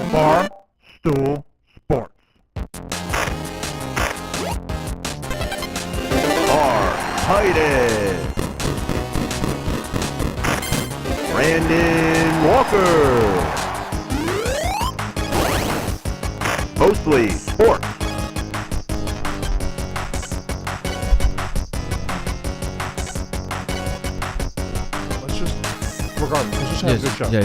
Barstool Sports. Titus, Brandon Walker. Mostly sports. Regardless, let's just have a good show. Yeah.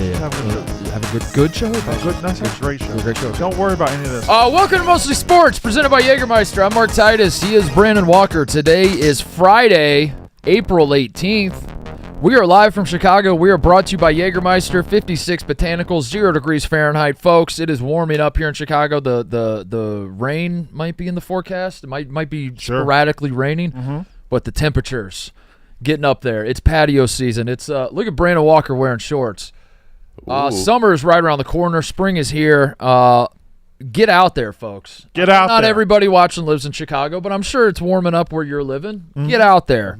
Have a good show. Nice, great show. Great show. Don't worry about any of this. Welcome to Mostly Sports, presented by Jägermeister. I'm Mark Titus. He is Brandon Walker. Today is Friday, April 18th. We are live from Chicago. We are brought to you by Jägermeister, 56 botanicals, 0 degrees Fahrenheit. Folks, it is warming up here in Chicago. The rain might be in the forecast. It might be sporadically raining, but the temperatures getting up there. It's patio season. It's look at Brandon Walker wearing shorts. Summer is right around the corner. Spring is here. Get out there, folks. Get out there. Not everybody watching lives in Chicago, but I'm sure it's warming up where you're living. Get out there.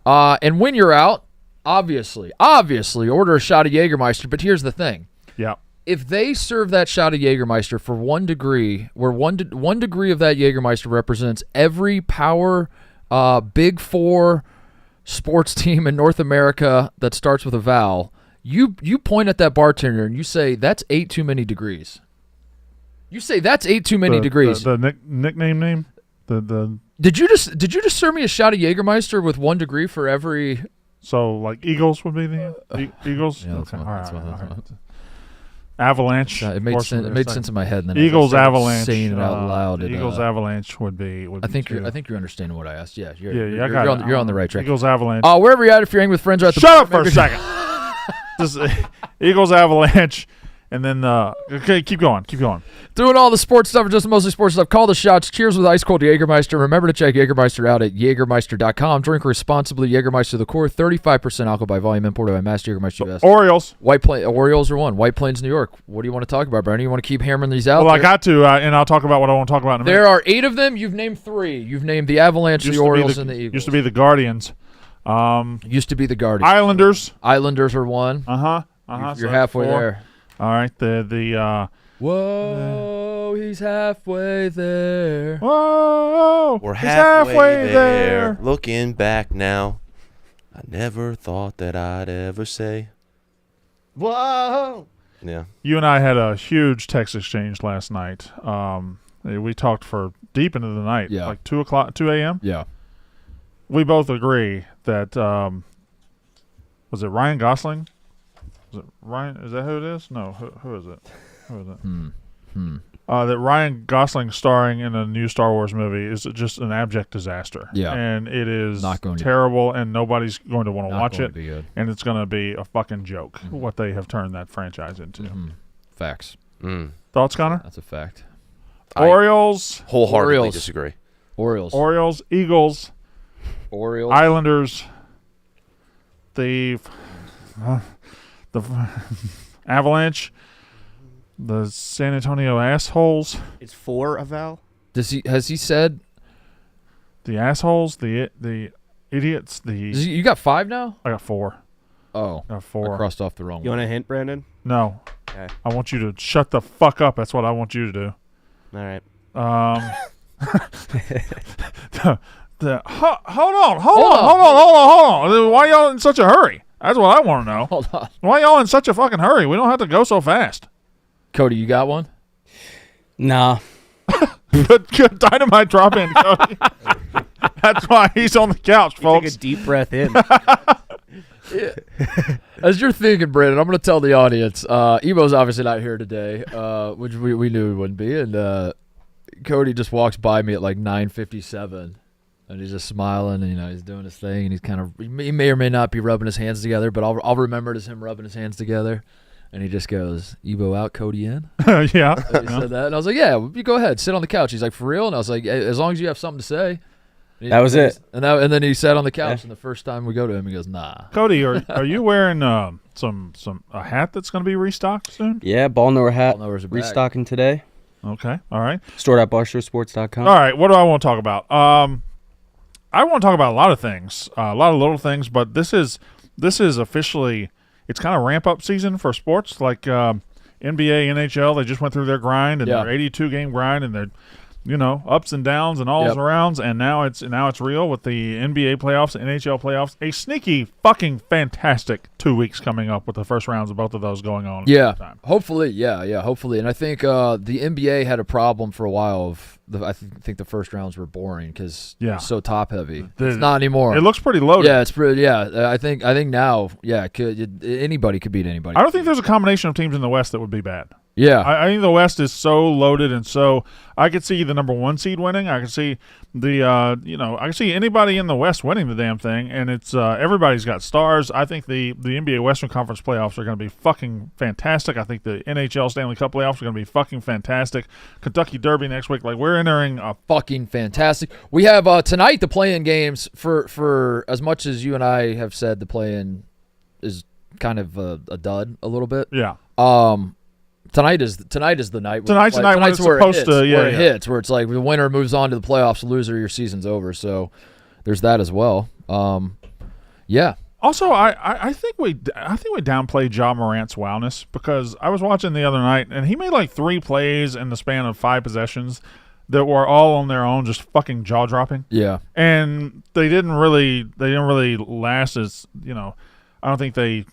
And when you're out, obviously, order a shot of Jägermeister. But here's the thing. Yeah. If they serve that shot of Jägermeister for 1 degree, where one degree of that Jägermeister represents every power Big Four sports team in North America that starts with a vowel, you point at that bartender and you say, that's 8 too many degrees. You say, that's 8 too many degrees. The nickname name? Did you just serve me a shot of Jägermeister with 1 degree for every... So, like, Eagles would be the Eagles? Yeah, that's okay. fine. All right. Avalanche. It made sense in my head. And then Eagles Avalanche. Saying it out loud. Eagles Avalanche would be. I think you're understanding what I asked. Yeah, you're on the right track. Eagles Avalanche. Wherever you're at, if you're hanging with friends, at the shut up for a second. This is Eagles Avalanche, and then okay, keep going. Doing all the sports stuff or just mostly sports stuff. Call the shots. Cheers with ice cold Jägermeister. Remember to check Jägermeister out at Jägermeister.com. Drink responsibly. Jägermeister the core. 35% alcohol by volume. Imported by Master Jägermeister US. Orioles. Orioles are one. White Plains, New York. What do you want to talk about, Brandon? You want to keep hammering these out? Well, I got to, and I'll talk about what I want to talk about in a minute. There are 8 of them. You've named 3. You've named the Avalanche, the Orioles, and the Eagles. Used to be the Guardians. Used to be the Guardians. Islanders are 1. You're so halfway 4. there. All right. Whoa, he's halfway there. Whoa, we're halfway there. Looking back now, I never thought that I'd ever say, whoa. Yeah. You and I had a huge text exchange last night. We talked for deep into the night, like 2 a.m. Yeah. We both agree that, was it Ryan Gosling? Is it Ryan? Is that who it is? No, who is it? Who is it? That Ryan Gosling starring in a new Star Wars movie is just an abject disaster. Yeah. And it is not going terrible, and nobody's going to want to watch it. Be good. And it's going to be a fucking joke what they have turned that franchise into. Facts. Thoughts, Connor? That's a fact. Orioles. Wholeheartedly disagree. Orioles. Eagles. Orioles. Islanders. The Avalanche. The San Antonio assholes. Is 4 a vowel? Has he said the assholes? The idiots. You got 5 now? I got 4. Oh, I got 4. I crossed off the wrong one. You want a hint, Brandon? No. Okay. I want you to shut the fuck up. That's what I want you to do. All right. Hold on. Why y'all in such a hurry? That's what I want to know. Hold on. Why y'all in such a fucking hurry? We don't have to go so fast. Cody, you got one? Nah. Good dynamite drop in, Cody. That's why he's on the couch, folks. Take a deep breath in. As you're thinking, Brandon, I'm going to tell the audience. Ebo's obviously not here today, which we knew he wouldn't be. And Cody just walks by me at like 9:57. And he's just smiling, and he's doing his thing, and he's he may or may not be rubbing his hands together, but I'll remember it as him rubbing his hands together. And he just goes, Ebo out, Cody in? Yeah. He said that, and I was like, yeah, you go ahead, sit on the couch. He's like, for real? And I was like, as long as you have something to say. That was it. And then he sat on the couch, and the first time we go to him, he goes, nah. Cody, are you wearing a hat that's going to be restocked soon? Yeah, Ballnower hat Ballnower's back. restocking today. Okay, all right. Store.barshowsports.com. All right, what do I want to talk about? I want to talk about a lot of things, a lot of little things, but this is officially, it's kind of ramp up season for sports. Like NBA, NHL, they just went through their grind and their 82-game grind and their ups and downs and alls and arounds, and now it's real with the NBA playoffs, NHL playoffs. A sneaky, fucking fantastic 2 weeks coming up with the first rounds of both of those going on. Yeah, at the time. hopefully, hopefully. And I think the NBA had a problem for a while of I think the first rounds were boring because it's so top heavy. It's not anymore. It looks pretty loaded. Yeah, it's pretty. Yeah, I think now, anybody could beat anybody. I don't think there's a combination of teams in the West that would be bad. Yeah, I think the West is so loaded, and so I could see the number 1 seed winning. I could see I could see anybody in the West winning the damn thing, and it's everybody's got stars. I think the NBA Western Conference playoffs are going to be fucking fantastic. I think the NHL Stanley Cup playoffs are going to be fucking fantastic. Kentucky Derby next week, like we're entering a fucking fantastic. We have tonight the play-in games for as much as you and I have said the play-in is kind of a dud a little bit. Yeah. Tonight is the night. Tonight's the night when it's supposed to. Where it hits, where it's like the winner moves on to the playoffs, the loser, your season's over. So there's that as well. Yeah. Also, I think we downplayed Ja Morant's wowness because I was watching the other night and he made like 3 plays in the span of 5 possessions that were all on their own, just fucking jaw dropping. Yeah. And they didn't really last as I don't think they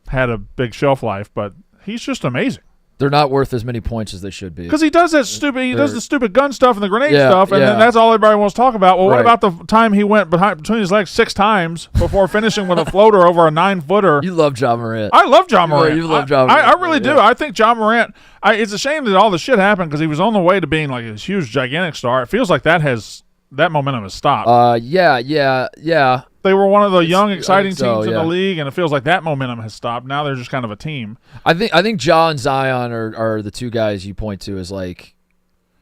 had a big shelf life, but he's just amazing. They're not worth as many points as they should be. Because he does that does the stupid gun stuff and the grenade stuff, and then that's all everybody wants to talk about. Well, what about the time he went between his legs 6 times before finishing with a floater over a 9-footer? You love Ja Morant. I love Ja Morant. You love Ja Morant. I really do. I think Ja Morant, it's a shame that all the shit happened because he was on the way to being like a huge, gigantic star. It feels like that momentum has stopped. Yeah. They were one of the young, exciting teams in the league, and it feels like that momentum has stopped. Now they're just kind of a team. I think Ja and Zion are the 2 guys you point to as like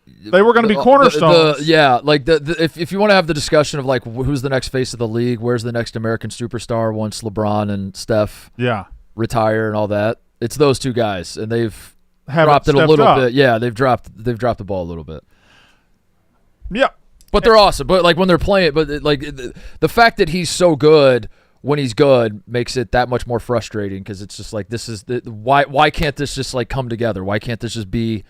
they were going to be cornerstones. If you want to have the discussion of like who's the next face of the league, where's the next American superstar once LeBron and Steph retire and all that, it's those 2 guys, and they've dropped it a little bit. Yeah, they've dropped the ball a little bit. Yeah. But they're awesome. But like when they're playing, the fact that he's so good when he's good makes it that much more frustrating because it's just like why can't this just like come together? Why can't you just be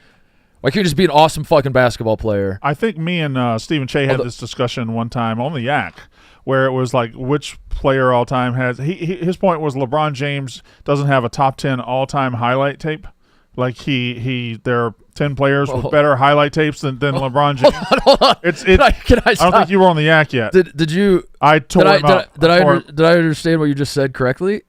an awesome fucking basketball player? I think me and Stephen Che had this discussion one time on the Yak where it was like which player all time has his point was LeBron James doesn't have a top 10 all time highlight tape. Like there are 10 players with better highlight tapes than LeBron James. Hold on. I don't think you were on the Yak yet. Did you? I tore him up. Did I understand what you just said correctly?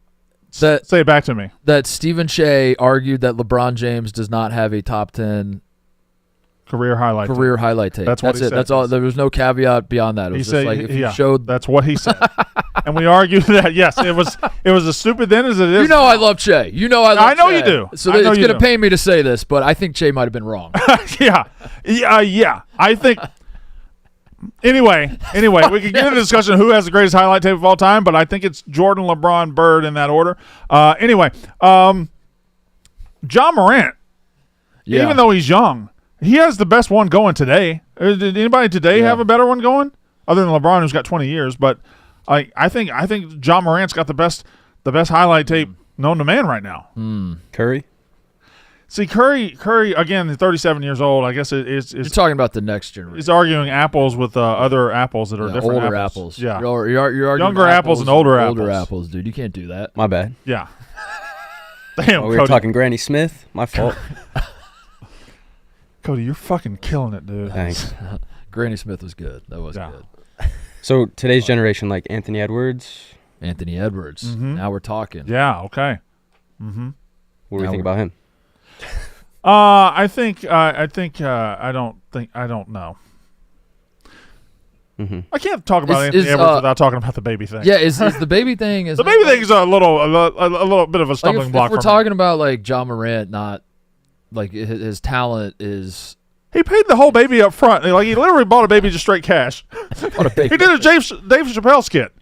Say it back to me. That Stephen Che argued that LeBron James does not have a top 10 career highlight tape. That's what he said. That's all. There was no caveat beyond that. It was just like if you showed. That's what he said. And we argued that yes, it was as stupid then as it is. You know I love Che. You know I love. I know Che. you do. So it's going to pain me to say this, but I think Che might have been wrong. Yeah. I think. Anyway, we can get into the discussion of who has the greatest highlight tape of all time, but I think it's Jordan, LeBron, Bird in that order. Ja Morant, even though he's young, he has the best one going today. Did anybody today have a better one going other than LeBron, who's got 20 years? But I think Ja Morant's got the best highlight tape known to man right now. Curry. See, Curry again, 37 years old. I guess it's you're talking about the next generation. He's arguing apples with other apples that are different. Older apples. Yeah, you're arguing younger apples and older apples. Older apples, dude. You can't do that. My bad. Yeah. Damn, we were talking Granny Smith. My fault. Cody, you're fucking killing it, dude. Thanks. Granny Smith was good. That was good. So today's generation, like Anthony Edwards. Mm-hmm. Now we're talking. Yeah. Okay. Mm-hmm. What do we think about him? I don't know. Mm-hmm. I can't talk about Anthony Edwards without talking about the baby thing. Yeah, is the baby thing? The baby thing is a little bit of a stumbling block. If we're talking about like Ja Morant, not like his talent is. He paid the whole baby up front. Like he literally bought a baby just straight cash. He did a Dave Chappelle skit.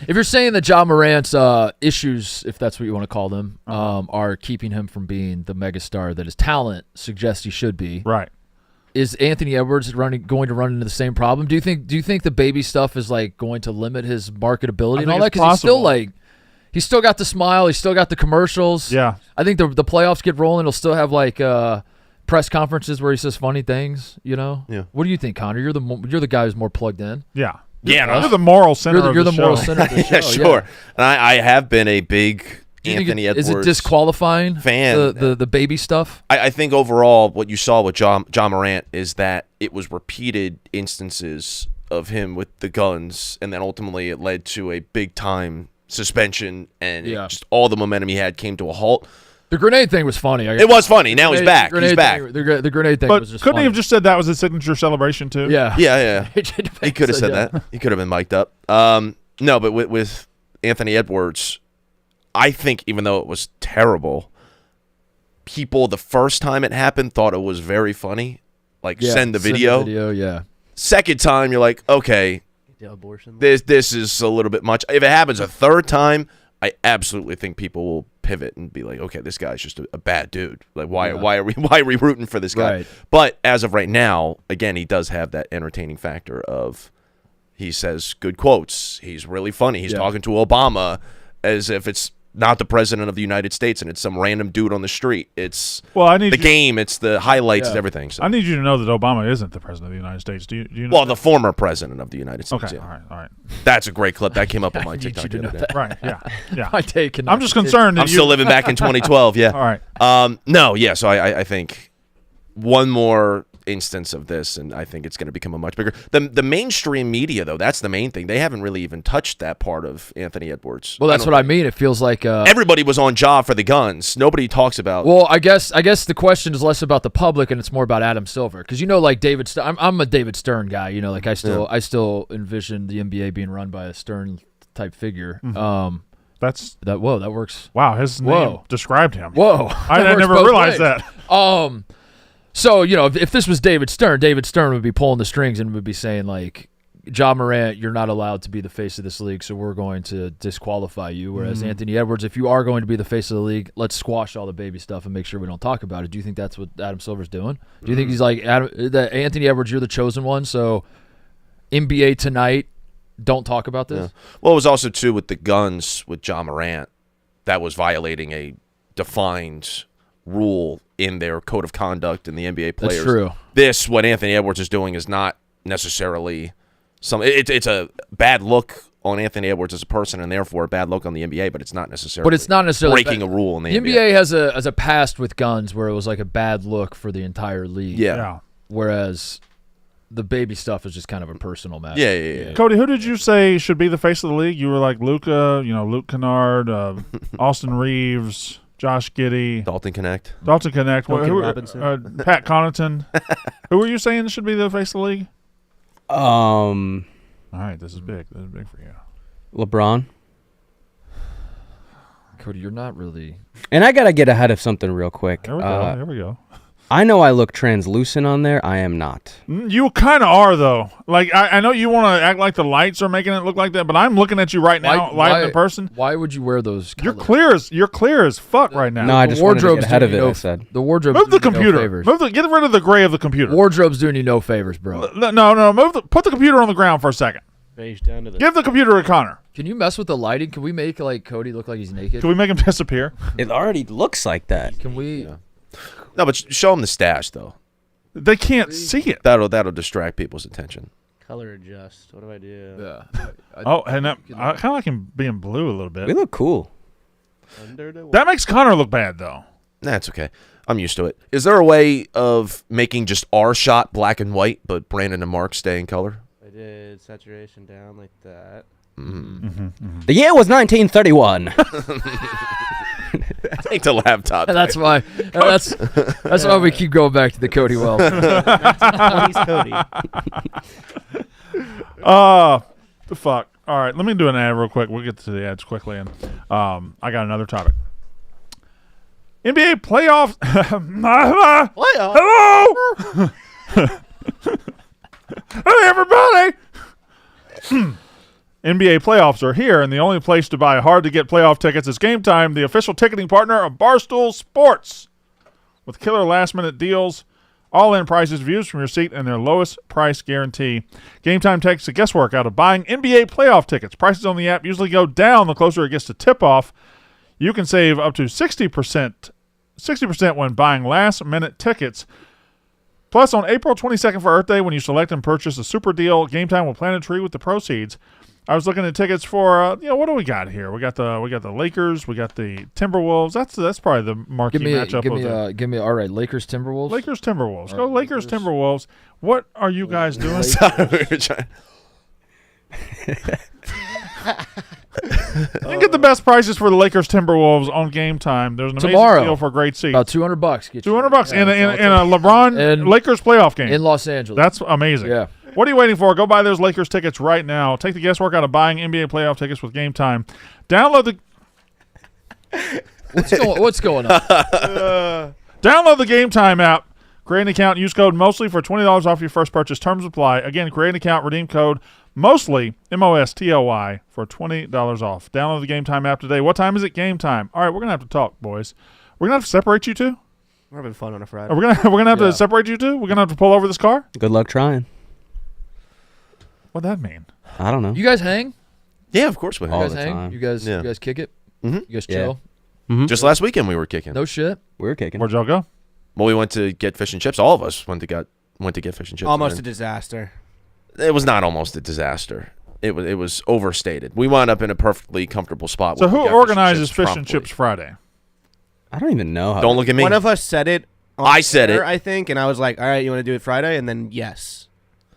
If you're saying that Ja Morant's issues, if that's what you want to call them, are keeping him from being the megastar that his talent suggests he should be, right? Is Anthony Edwards going to run into the same problem? Do you think the baby stuff is like going to limit his marketability and all that? Because He's still got the smile. He's still got the commercials. Yeah. I think the playoffs get rolling. He'll still have like press conferences where he says funny things. You know. Yeah. What do you think, Connor? You're the guy who's more plugged in. Yeah. Yeah, You're the moral center of the show. You're the moral center of the show. Yeah, sure. And I have been a big Anthony Edwards. Is it disqualifying fan? The baby stuff? I think overall, what you saw with John Morant is that it was repeated instances of him with the guns, and then ultimately it led to a big time suspension, and just all the momentum he had came to a halt. The grenade thing was funny. It was funny. Now he's back. He's back. The grenade thing But was just couldn't funny. he have just said that was his signature celebration too? Yeah. Yeah. He could have said that. He could have been mic'd up. No, but with Anthony Edwards, I think even though it was terrible, people the first time it happened thought it was very funny. Like send the video. Yeah. Second time, you're like, okay, The abortion. this is a little bit much. If it happens a third time, I absolutely think people will pivot and be like, okay, this guy's just a bad dude. Like, why are we rooting for this guy? Right. But as of right now, again, he does have that entertaining factor of he says good quotes. He's really funny. He's talking to Obama as if it's not the president of the United States and it's some random dude on the street. It's the game. It's the highlights and everything. So. I need you to know that Obama isn't the president of the United States. Do you know? Well, the former president of the United States. Okay. Yeah. All right. That's a great clip. That came up on my I need TikTok you to the other know day. Right. Yeah. My take. I'm just concerned that I'm still living back in 2012. Yeah. All right. No. Yeah. So I think one more instance of this, and I think it's going to become a much bigger. The mainstream media, though, that's the main thing. They haven't really even touched that part of Anthony Edwards. Well, that's what I mean. It feels like everybody was on job for the guns. Nobody talks about. Well, I guess the question is less about the public and it's more about Adam Silver, because like David. I'm a David Stern guy. Like I still envision the NBA being run by a Stern type figure. Mm-hmm. That works. Wow, his name described him. Whoa, I never realized that. So, if this was David Stern would be pulling the strings and would be saying, like, Ja Morant, you're not allowed to be the face of this league, so we're going to disqualify you. Whereas Anthony Edwards, if you are going to be the face of the league, let's squash all the baby stuff and make sure we don't talk about it. Do you think that's what Adam Silver's doing? Do you think he's like, Anthony Edwards, you're the chosen one, so NBA tonight, don't talk about this? Yeah. Well, it was also, too, with the guns with Ja Morant, that was violating a defined rule in their code of conduct in the NBA players. That's true. What Anthony Edwards is doing is not necessarily it's a bad look on Anthony Edwards as a person, and therefore a bad look on the NBA, but it's not necessarily breaking a rule in the NBA. The NBA has a past with guns where it was like a bad look for the entire league. Yeah. Whereas the baby stuff is just kind of a personal matter. Yeah. Cody, who did you say should be the face of the league? You were like Luka, Luke Kennard, Austin Reeves, Josh Giddey, Dalton Connect. Robinson. Pat Connaughton. Who were you saying should be the face of the league? All right, this is big. This is big for you. LeBron. Cody, you're not really. And I gotta get ahead of something real quick. Here we go. I know I look translucent on there. I am not. You kind of are, though. Like, I know you want to act like the lights are making it look like that, but I'm looking at you right now, live in person. Why would you wear those colors? You're clear as fuck right now. No, I just wanted to get ahead of it, I said. The wardrobe. Move the computer. Get rid of the gray of the computer. Wardrobe's doing you no favors, bro. No. Put the computer on the ground for a second. Beige down to the. Give the computer to Connor. Can you mess with the lighting? Can we make like Cody look like he's naked? Can we make him disappear? It already looks like that. Can we? Yeah. No, but show them the stash though. They can't see it. That'll distract people's attention. Color adjust. What do I do? Yeah. And I kind of like him being blue a little bit. We look cool. That makes Connor look bad though. That's okay. I'm used to it. Is there a way of making just our shot black and white, but Brandon and Mark stay in color? I did saturation down like that. The year was 1931. Take the laptop. That's why. That's why we keep going back to the Cody Well. He's Cody. The fuck. All right, let me do an ad real quick. We'll get to the ads quickly, and I got another topic. NBA playoffs. Hello. Hey everybody. NBA playoffs are here, and the only place to buy hard-to-get playoff tickets is Game Time, the official ticketing partner of Barstool Sports. With killer last-minute deals All-in prices, views from your seat, and their lowest price guarantee. Game Time takes the guesswork out of buying NBA playoff tickets. Prices on the app usually go down the closer it gets to tip-off. You can save up to 60% when buying last-minute tickets. Plus, on April 22nd for Earth Day, when you select and purchase a super deal, Game Time will plant a tree with the proceeds. I was looking at tickets for, what do we got here? We got the Lakers, we got the Timberwolves. That's probably the marquee matchup. Give me all right. Lakers Timberwolves. Lakers Timberwolves. Go Lakers Timberwolves. What are you guys doing? You can get the best prices for the Lakers Timberwolves on Game Time. There's an amazing deal for great seats. About $200. $200 in a LeBron Lakers playoff game in Los Angeles. That's amazing. Yeah. What are you waiting for? Go buy those Lakers tickets right now. Take the guesswork out of buying NBA playoff tickets with Game Time. Download the What's going on? Download the Game Time app. Create an account. Use code MOSTLY for $20 off your first purchase. Terms apply. Again, create an account. Redeem code MOSTLY, MOSTLY, for $20 off. Download the Game Time app today. What time is it? Game time. All right, we're gonna have to talk, boys. We're gonna have to separate you two. We're having fun on a Friday. We're gonna have to separate you two. We're gonna have to pull over this car. Good luck trying. What'd that mean? I don't know. You guys hang? Yeah, of course we You have. All guys the hang? time. You guys kick it? Mhm. You guys Yeah. chill? Just last weekend we were kicking. No shit. We were kicking. Where'd y'all go? Well, we went to get fish and chips. All of us went to get fish and chips. Almost a and disaster. it was not almost a disaster. It was overstated. We wound up in a perfectly comfortable spot. So where we who got organizes fish Fish and and chips Chips Friday? I don't even know how. Don't look at me. One of us said it. On I said air, it. I think, and I was like, "All right, you want to do it Friday?" And then yes.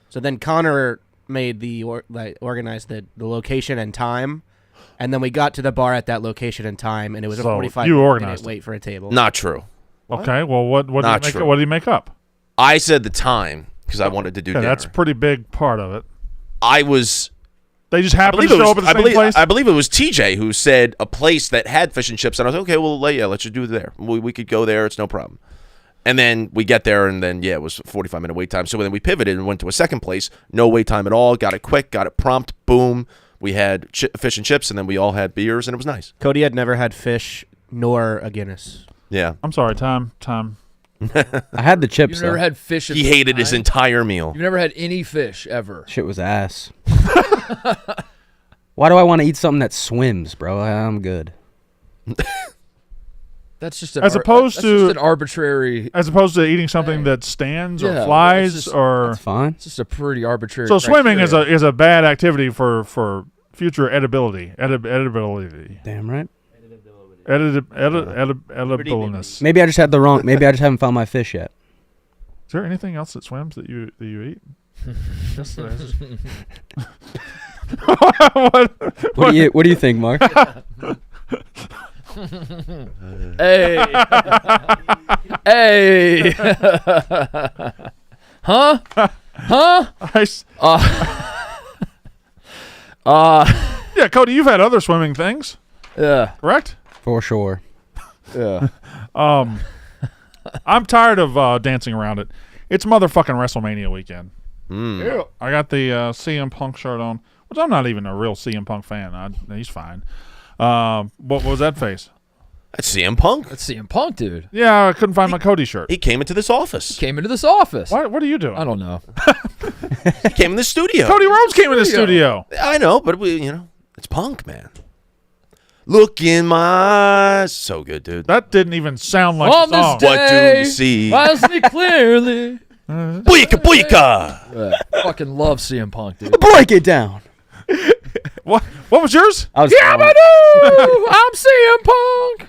So then Connor made organized the location and time, and then we got to the bar at that location and time, and it was a So 45 you minute organized wait for a table. Not true. Okay, well, what Not did true. what did he make up? I said the time because I wanted to do Okay, dinner. that's a pretty big part of it. I was. They just I happened believe, to it show was, up at the I, same believe, place. I believe it was TJ who said a place that had fish and chips, and I was like, okay, well, let's just do it there. We could go there. It's no problem. And then we get there, and then, it was a 45-minute wait time. So then we pivoted and went to a second place. No wait time at all. Got it quick. Got it prompt. Boom. We had fish and chips, and then we all had beers, and it was nice. Cody had never had fish nor a Guinness. Yeah. I'm sorry, time. I had the chips. You've never though. had fish at He the hated his time? entire meal. You've never had any fish ever. Shit was ass. Why do I want to eat something that swims, bro? I'm good. That's just an As opposed that's to- just an arbitrary. As opposed to eating something that stands Yeah, or flies it's just- or. That's fine. It's just a pretty arbitrary. So swimming criteria. is a bad activity for future edibility. Edibility. Damn right. Edibleness. Maybe I just had the wrong. Maybe I just haven't found my fish yet. Is there anything else that swims that you eat? Yes, there is. What do you think, Mark? Hey. Hey. Huh? Yeah, Cody, you've had other swimming things, Yeah. correct? For sure. Yeah. I'm tired of dancing around it. It's motherfucking WrestleMania weekend. I got the CM Punk shirt on, which I'm not even a real CM Punk fan. He's fine. What was that face? That's CM Punk. That's CM Punk, dude. Yeah, I couldn't find my Cody shirt. He came into this office. Came into this office. What are you doing? I don't know. He came in the studio. Cody Rhodes came in the studio. I know, but it's Punk, man. Look in my eyes. So good, dude. That didn't even sound like On the song. this What do day, you see? I see clearly. Booyaka, booyaka. Fucking love CM Punk, dude. Break it down. What was yours? I was Yabba-doo! I'm CM Punk.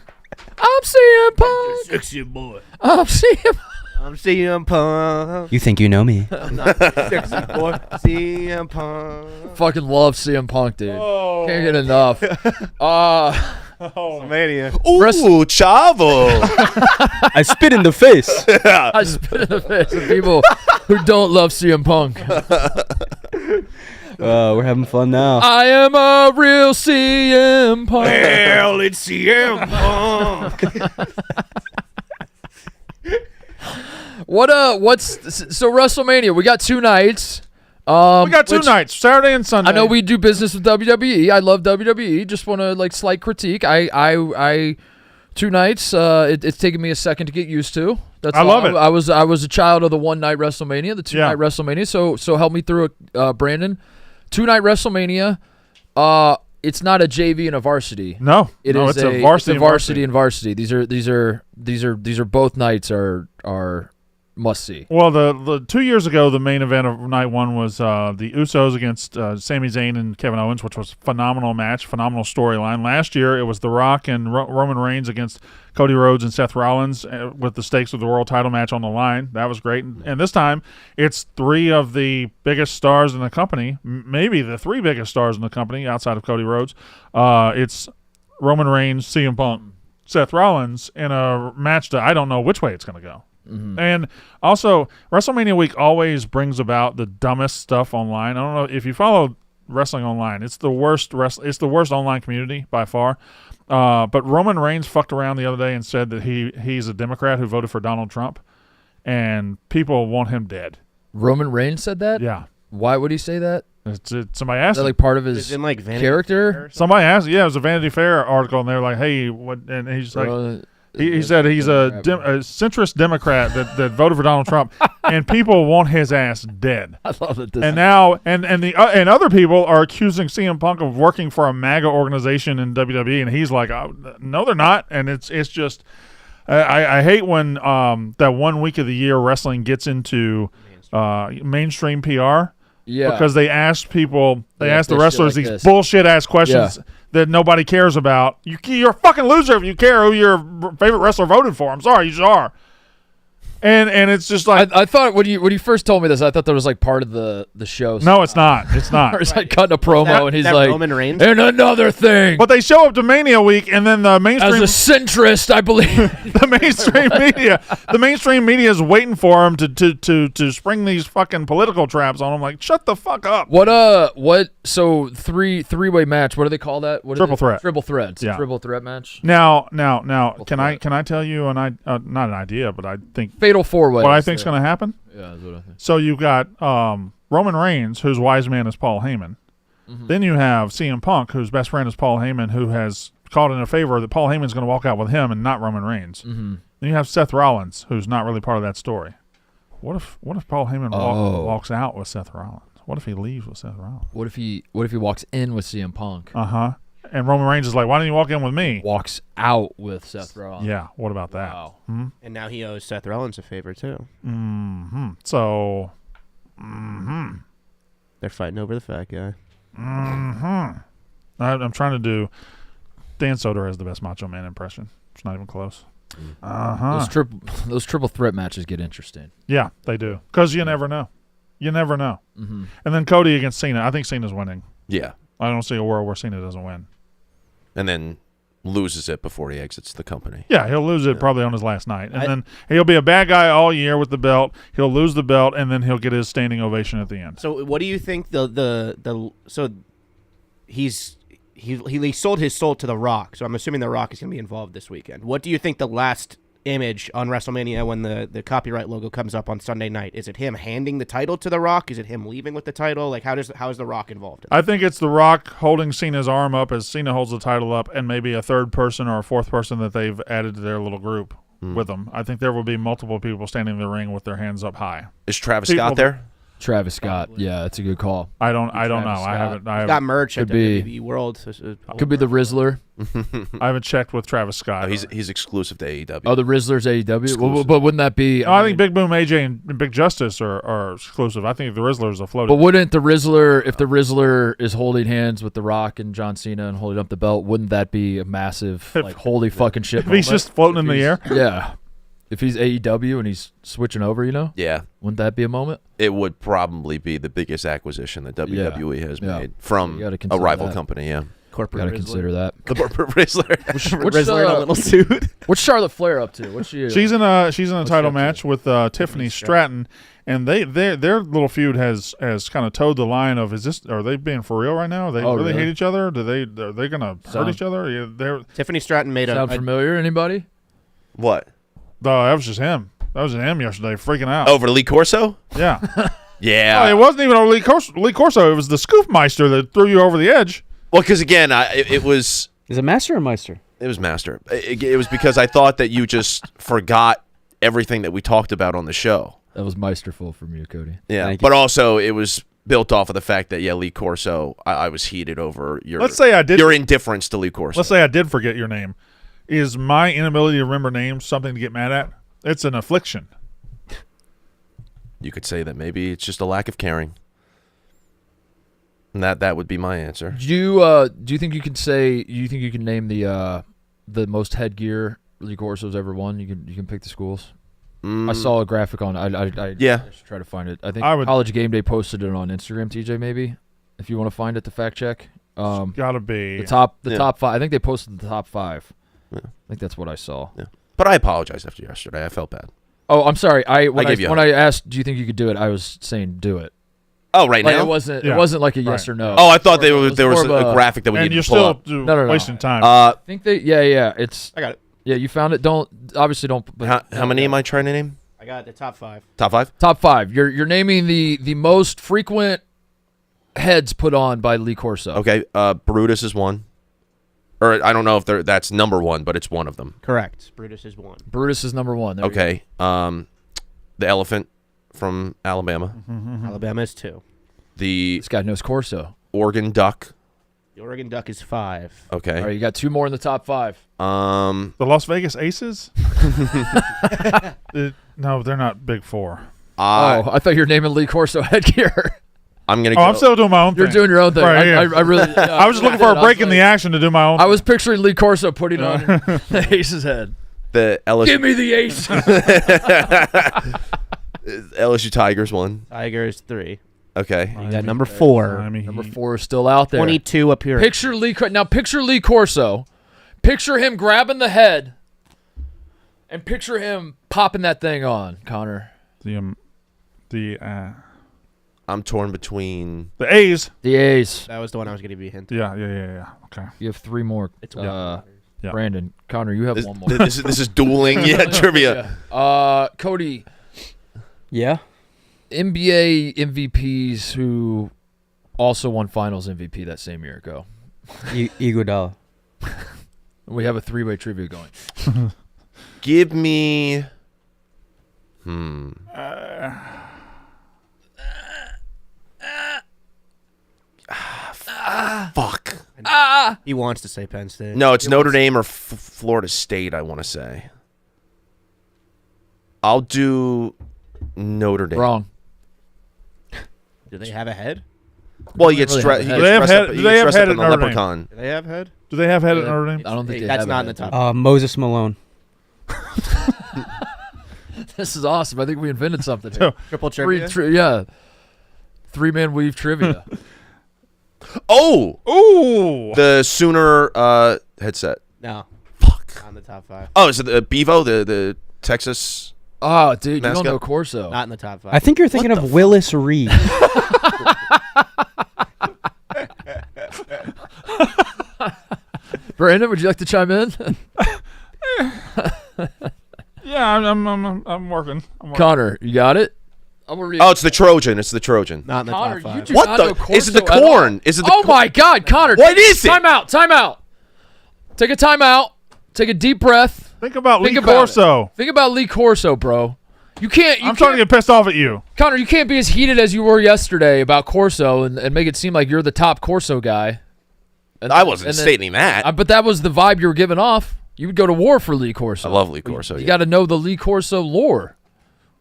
I'm CM Punk. Sexy boy. I'm CM. I'm CM Punk. You think you know me? Sexy boy. CM Punk. Fucking love CM Punk, dude. Can't get enough. Mania. Ooh, Chavo. I spit in the face. I spit in the face of people who don't love CM Punk. We're having fun now. I am a real CM Punk. Hell, it's CM Punk. What's so WrestleMania? We got 2 nights. We got two which- nights, Saturday and Sunday. I know we do business with WWE. I love WWE. Just want to slight critique. I 2 nights. It's taken me a second to get used to. That's I love it. I was a child of the 1-night WrestleMania, the 2-night WrestleMania. So help me through it, Brandon. 2-night WrestleMania. It's not a JV and a varsity. No, it's a varsity. It's a varsity and varsity. These are both nights are must see. Well, the 2 years ago, the main event of night one was the Usos against Sami Zayn and Kevin Owens, which was a phenomenal match, phenomenal storyline. Last year, it was The Rock and Roman Reigns against Cody Rhodes and Seth Rollins with the stakes of the world title match on the line. That was great. And this time, it's 3 of the biggest stars in the company, maybe the 3 biggest stars in the company outside of Cody Rhodes. It's Roman Reigns, CM Punk, Seth Rollins in a match that I don't know which way it's going to go. Mm-hmm. And also, WrestleMania week always brings about the dumbest stuff online. I don't know if you follow wrestling online; it's the worst. It's the worst online community by far. But Roman Reigns fucked around the other day and said that he's a Democrat who voted for Donald Trump, and people want him dead. Roman Reigns said that? Yeah. Why would he say that? Somebody asked. Is that like part of his character? Somebody asked. Yeah, it was a Vanity Fair article, and they're like, "Hey, what?" And he's like. He said he's a centrist Democrat that voted for Donald Trump, and people want his ass dead. I love it. And now, and other people are accusing CM Punk of working for a MAGA organization in WWE, and he's like, oh, no, they're not. And it's just, I hate when that 1 week of the year wrestling gets into mainstream PR. Yeah, because they ask people, ask the wrestlers like these bullshit ass questions that nobody cares about. You're a fucking loser if you care who your favorite wrestler voted for. I'm sorry, you just are. And it's just like I thought when you first told me this, I thought that was like part of the show. No, it's not. It's not. Or it's like cutting a promo and he's like Roman Reigns? And another thing. But they show up to Mania week, and then the mainstream as a centrist, I believe the mainstream media is waiting for him to spring these fucking political traps on him. Like, shut the fuck up. What? So three-way match. What do they call that? Triple threat. Triple threats. Yeah. Triple threat match. Now, can I tell you not an idea, but I think. Fatal 4-way. What I think is going to happen? Yeah, that's what I think. So you've got Roman Reigns, whose wise man is Paul Heyman. Mm-hmm. Then you have CM Punk, whose best friend is Paul Heyman, who has called in a favor that Paul Heyman's going to walk out with him and not Roman Reigns. Mm-hmm. Then you have Seth Rollins, who's not really part of that story. What if Paul Heyman walks out with Seth Rollins? What if he leaves with Seth Rollins? What if he walks in with CM Punk? Uh-huh. And Roman Reigns is like, why didn't you walk in with me? Walks out with Seth Rollins. Yeah, what about that? Wow. Mm-hmm. And now he owes Seth Rollins a favor, too. Mm-hmm. So, they're fighting over the fat guy. Mm-hmm. I'm trying to do... Dan Soder has the best Macho Man impression. It's not even close. Uh-huh. Those triple threat matches get interesting. Yeah, they do. Because you never know. You never know. Mm-hmm. And then Cody against Cena. I think Cena's winning. Yeah. I don't see a world where Cena doesn't win. And then loses it before he exits the company. Yeah, he'll lose it probably on his last night. And then he'll be a bad guy all year with the belt. He'll lose the belt, and then he'll get his standing ovation at the end. So what do you think so he sold his soul to The Rock, so I'm assuming The Rock is going to be involved this weekend. What do you think the last image on WrestleMania when the copyright logo comes up on Sunday night? Is it him handing the title to The Rock? Is it him leaving with the title? Like, how is The Rock involved in that? I think it's The Rock holding Cena's arm up as Cena holds the title up, and maybe a third person or a fourth person that they've added to their little group with them. I think there will be multiple people standing in the ring with their hands up high. Is Travis Scott there? Travis Scott. Yeah, that's a good call. I don't know. Scott. He's got merch at the WWE World. Could be the Rizzler. I haven't checked with Travis Scott. No, he's exclusive to AEW. Oh, the Rizzler's AEW? Well, but wouldn't that be... I think Big Boom AJ and Big Justice are exclusive. I think the Rizzler's a floating. But wouldn't the Rizzler, if the Rizzler is holding hands with The Rock and John Cena and holding up the belt, wouldn't that be a massive, holy fucking shit if he's just floating in the air? Yeah. If he's AEW and he's switching over, Yeah. Wouldn't that be a moment? It would probably be the biggest acquisition that WWE has made from a rival company, yeah. Corporate Got to consider that. The corporate Rizzler. Rizzler in a little suit. What's Charlotte Flair up to? What's she? She's in a title match with Tiffany Stratton, and their little feud has kind of towed the line of are they being for real right now? Are they really hate each other? Are they gonna hurt each other? Yeah, Tiffany Stratton made sound familiar? Anybody? What? No, that was just him. That was just him yesterday, freaking out. Over Lee Corso? Yeah. Yeah. Oh, it wasn't even a Lee Corso. It was the Scoopmeister that threw you over the edge. Well, because again, it was. Is it Master or Meister? It was Master. It was because I thought that you just forgot everything that we talked about on the show. That was Meisterful from you, Cody. Yeah, Thank but also it was built off of the fact that, Lee Corso, I was heated over your indifference to Lee Corso. Let's say I did forget your name. Is my inability to remember names something to get mad at? It's an affliction. You could say that maybe it's just a lack of caring. And that would be my answer. Do you think you can name the most headgear Lee Corso's ever won? You can pick the schools. I saw a graphic on. I should try to find it. I think College Game Day posted it on Instagram. TJ, maybe if you want to find it to fact check. Gotta be the top 5. I think they posted the top 5. Yeah. I think that's what I saw. Yeah. But I apologize after yesterday. I felt bad. Oh, I'm sorry. When I asked, do you think you could do it? I was saying do it. Oh, right now? It wasn't like a yes or no. Oh, I thought there was a graphic that we needed to pull up. And you're still wasting time. I think it's. I got it. Yeah, you found it. Don't. How many am I trying to name? I got the top 5. Top 5? Top 5. You're naming the most frequent heads put on by Lee Corso. Okay, Brutus is one. Or I don't know if that's number 1, but it's one of them. Correct. Brutus is 1. Brutus is number 1. There okay. The elephant from Alabama. Mm-hmm. Alabama is 2. This guy knows Corso. Oregon duck. The Oregon duck is 5. Okay. All right, you got 2 more in the top 5. The Las Vegas Aces? No, they're not Big 4. I thought you were naming Lee Corso headgear. I'm gonna. I'm still doing my own thing. You're doing your own thing. Right, yeah. I really. I was just looking for a break in the action to do my own. I was picturing Lee Corso putting on the Aces head. The LSU. Give me the Aces. LSU Tigers 1. Tigers 3. Okay. You got number 4. Number 4 is still out there. 22 appearance. Picture Lee Corso. Picture him grabbing the head, and picture him popping that thing on, Connor. I'm torn between the A's. The A's. That was the one I was going to give you a hint. Yeah. Okay. You have 3 more. It's Brandon, Connor, you have one more. This is dueling trivia. Cody. Yeah. NBA MVPs who also won Finals MVP that same year. Go. Iguodala. We have a 3-way trivia going. Give me. Fuck. He wants to say Penn State. No, it's Notre Dame or Florida State, I want to say. I'll do Notre Dame. Wrong. Do they have a head? Well, he gets dressed Do they have head up at in the Notre Dame? leprechaun. Do they have head? Do they have head at Notre Dame? I don't think they That's have not a in the head. top. Moses Malone. This is awesome. I think we invented something here. Triple trivia? Yeah. 3-man weave trivia. Oh! Ooh! The Sooner headset. No. Fuck. On the top 5. Oh, is it the Bevo, the Texas? Oh, dude, mascot? you don't know Corso. Not in the top 5. I think you're thinking of Willis Reed. Brandon, would you like to chime in? Yeah, I'm working. Connor, you got it? I'm gonna read Oh, it's the Trojan. It's the Trojan. Not in the Connor, top 5. you do What not the? know Corso Is it the at all. corn? Is it the? Oh my God, Connor! What is it? Time out. Take a time out. Take a deep breath. Think about Think Lee about Corso. Think about Lee Corso, bro. You can't. I'm starting to get pissed off at you. Connor, you can't be as heated as you were yesterday about Corso and make it seem like you're the top Corso guy. I wasn't stating that. But that was the vibe you were giving off. You would go to war for Lee Corso. I love Lee Corso. You got to know the Lee Corso lore.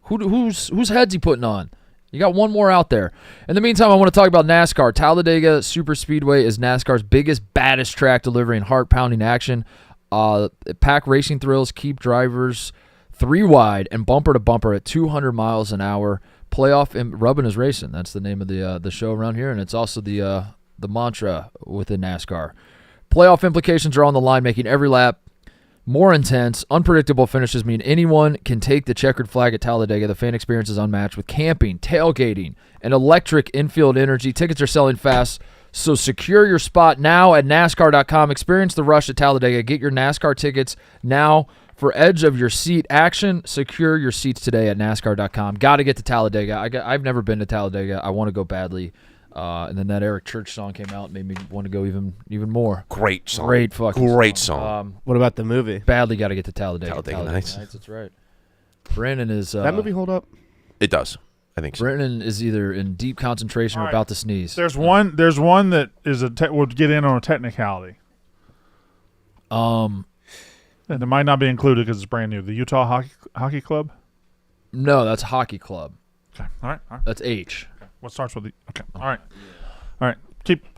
Whose head's he putting on? You got one more out there. In the meantime, I want to talk about NASCAR. Talladega Superspeedway is NASCAR's biggest, baddest track, delivering heart-pounding action. Pack racing thrills, keep drivers 3 wide and bumper to bumper at 200 miles an hour. Playoff and rubbing is racing. That's the name of the show around here, and it's also the mantra within NASCAR. Playoff implications are on the line, making every lap more intense. Unpredictable finishes mean anyone can take the checkered flag at Talladega. The fan experience is unmatched with camping, tailgating, and electric infield energy. Tickets are selling fast, so secure your spot now at NASCAR.com. Experience the rush at Talladega. Get your NASCAR tickets now for edge of your seat action. Secure your seats today at NASCAR.com. Got to get to Talladega. I've never been to Talladega. I want to go badly. And then that Eric Church song came out and made me want to go even more. Great song. Great fucking Great song. song. What about the movie? Badly got to get to Talladega. Talladega Nights. That's right. Brandon is... that movie hold up? It does. I think so. Brandon is either in deep concentration or All right. about to sneeze. There's one that is would get in on a technicality. And it might not be included because it's brand new. The Utah Hockey Club. No, that's Hockey Club. Okay. All right. That's H. Okay. What starts with the? Okay. All right. All right.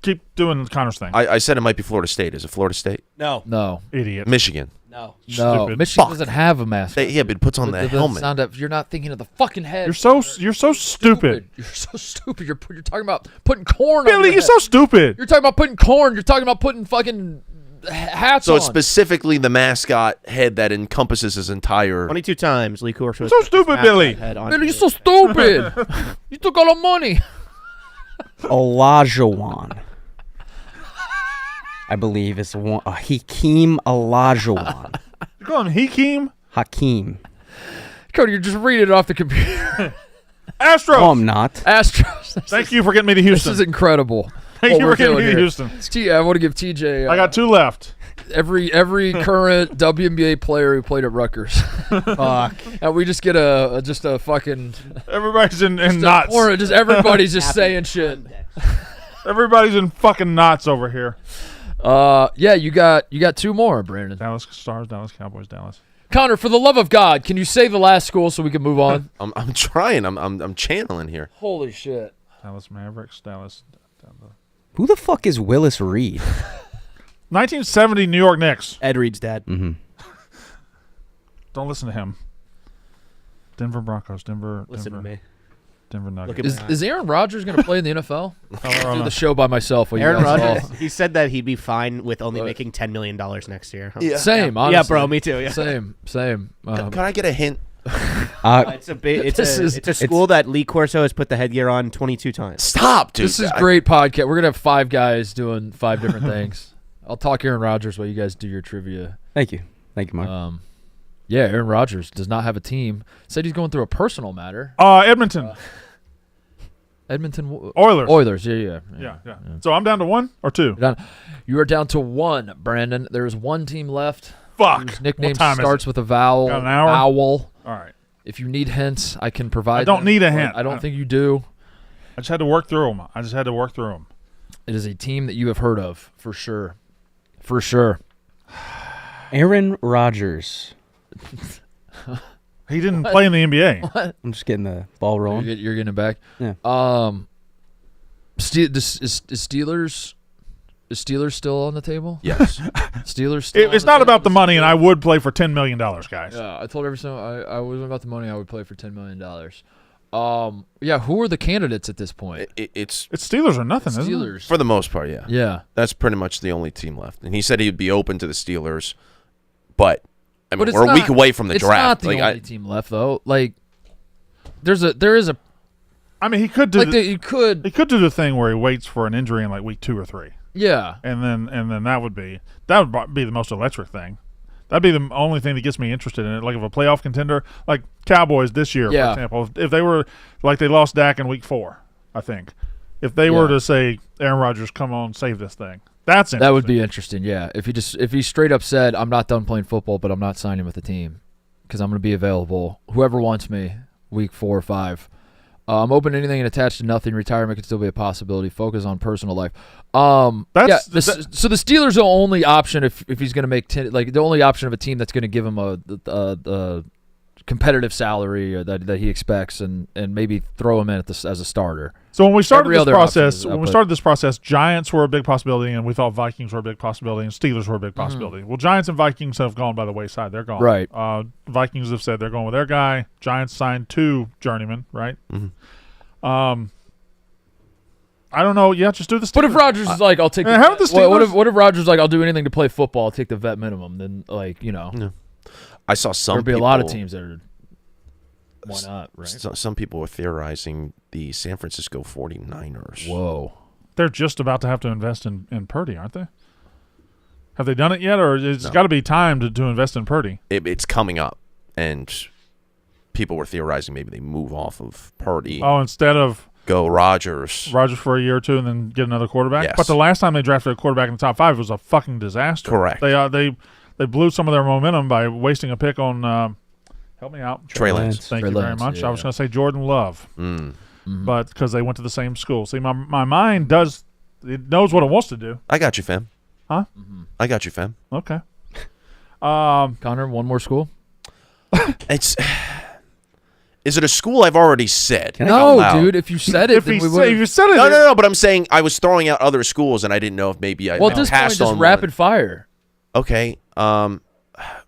Keep doing Connor's thing. I said it might be Florida State. Is it Florida State? No. Idiot. Michigan. No. No. Stupid. Michigan Fuck. doesn't have a mascot. Yeah, but it puts on the helmet. Sound up. You're not thinking of the fucking head. You're so stupid. You're so stupid. You're talking about putting corn on Billy, your you're head. so stupid. You're talking about putting corn. You're talking about putting fucking hats So on. it's specifically the mascot head that encompasses his entire. 22 times Lee Corso. So stupid, Billy. Billy, you're so stupid. You took all the money. Olajuwon. I believe is one. Hakeem Olajuwon. You call him Hakeem? Hakeem. Cody, you're just reading it off the computer. Astros. No, I'm not. Astros. Thank you for getting me to This Houston. is incredible. Thank what you we're for getting me doing to here. Houston. I want to give TJ. I got 2 left. every current WNBA player who played at Rutgers. Fuck. And we just get a fucking Everybody's in just knots. or just everybody's just saying shit. Everybody's in fucking knots over here. Yeah, you got 2 more, Brandon. Dallas Stars, Dallas Cowboys, Dallas. Connor, for the love of God, can you say the last school so we can move on? I'm trying. I'm channeling here. Holy shit. Dallas Mavericks, Dallas. Who the fuck is Willis Reed? 1970 New York Knicks. Ed Reed's dad. Mm-hmm. Don't listen to him. Denver Broncos, Denver. Listen to me. Denver Look Nuggets. at Is Aaron Rodgers going to play in the NFL? Do Colorado. the show by myself. While Aaron you guys Rodgers, he said that he'd be fine with only making $10 million next year. Yeah. Same, honestly. Yeah, bro, me too. Yeah. Same. Can I get a hint? It's a school that Lee Corso has put the headgear on 22 times. Stop, dude. This is great podcast. We're going to have 5 guys doing 5 different things. I'll talk Aaron Rodgers while you guys do your trivia. Thank you, Mark. Yeah, Aaron Rodgers does not have a team. Said he's going through a personal matter. Edmonton. Edmonton Oilers. Yeah. So I'm down to 1 or 2. You are down to 1, Brandon. There's 1 team left. Fuck. Whose nickname What time starts is it? with a vowel. Got an hour? Owl. All right. If you need hints, I can provide. I don't them, need a but hint. I don't think you do. I just had to work through them. It is a team that you have heard of for sure. For sure. Aaron Rodgers. He didn't play in the NBA. I'm just getting the ball rolling. You're getting it back. Yeah. Is Steelers still on the table? Yes. Steelers. Still It's not about the money, and I would play for $10 million, guys. Yeah, I told every single I wasn't about the money. I would play for $10 million. Yeah. Who are the candidates at this point? It's It's Steelers or nothing, isn't it? Steelers. for the most part, yeah. Yeah. That's pretty much the only team left. And he said he'd be open to the Steelers, but I mean, But it's we're a week not- away from the it's draft. not the only team left though. Like, there is a I mean, he could do. like you could. He could do the thing where he waits for an injury in like week 2 or 3, Yeah. and then that would be the most electric thing. That'd be the only thing that gets me interested in it. Like if a playoff contender, like Cowboys this year, Yeah. for example, if they were like they lost Dak in week 4, I think, if they were to say Aaron Rodgers, come on, save this thing, that's interesting. That would be interesting. Yeah. If he straight up said, I'm not done playing football, but I'm not signing with the team because I'm going to be available. Whoever wants me, week 4 or 5. I'm open to anything and attached to nothing. Retirement could still be a possibility. Focus on personal life. So the Steelers are the only option if he's going to make the only option of a team that's going to give him a competitive salary that he expects and maybe throw him in as a starter. So when we started Every this other option process, Giants were a big possibility, and we thought Vikings were a big possibility, and Steelers were a big possibility. Well, Giants and Vikings have gone by the wayside; they're gone. Right. Vikings have said they're going with their guy. Giants signed 2 journeymen. Right. Mm-hmm. I don't know. Yeah, just do the Steelers. What if Rodgers is like, I'll take how about the Steelers? what if Rodgers is like, I'll do anything to play football, I'll take the vet minimum, then I saw some there'd be people, a lot of teams that are why not, right? Some people were theorizing the San Francisco 49ers. Whoa. They're just about to have to invest in Purdy, aren't they? Have they done it yet, or it's got to be time to invest in Purdy? It's coming up, and people were theorizing maybe they move off of Purdy. Oh, instead of Go Rodgers. Rodgers for a year or two and then get another quarterback. Yes. But the last time they drafted a quarterback in the top 5 was a fucking disaster. Correct. They blew some of their momentum by wasting a pick on help me out. Trey Lance. Thank Trey you very Lance, much. yeah. I was going to say Jordan Love. Mm-hmm. But because they went to the same school. See, my mind it knows what it wants to do. I got you, fam. Huh? I got you, fam. Okay. Connor, one more school? It's. Is it a school I've already said? out No, loud? dude. If you said it, If then you we would. said it, No. But I'm saying I was throwing out other schools, and I didn't know if maybe I Well, at this point, passed just on rapid fire. one. Okay.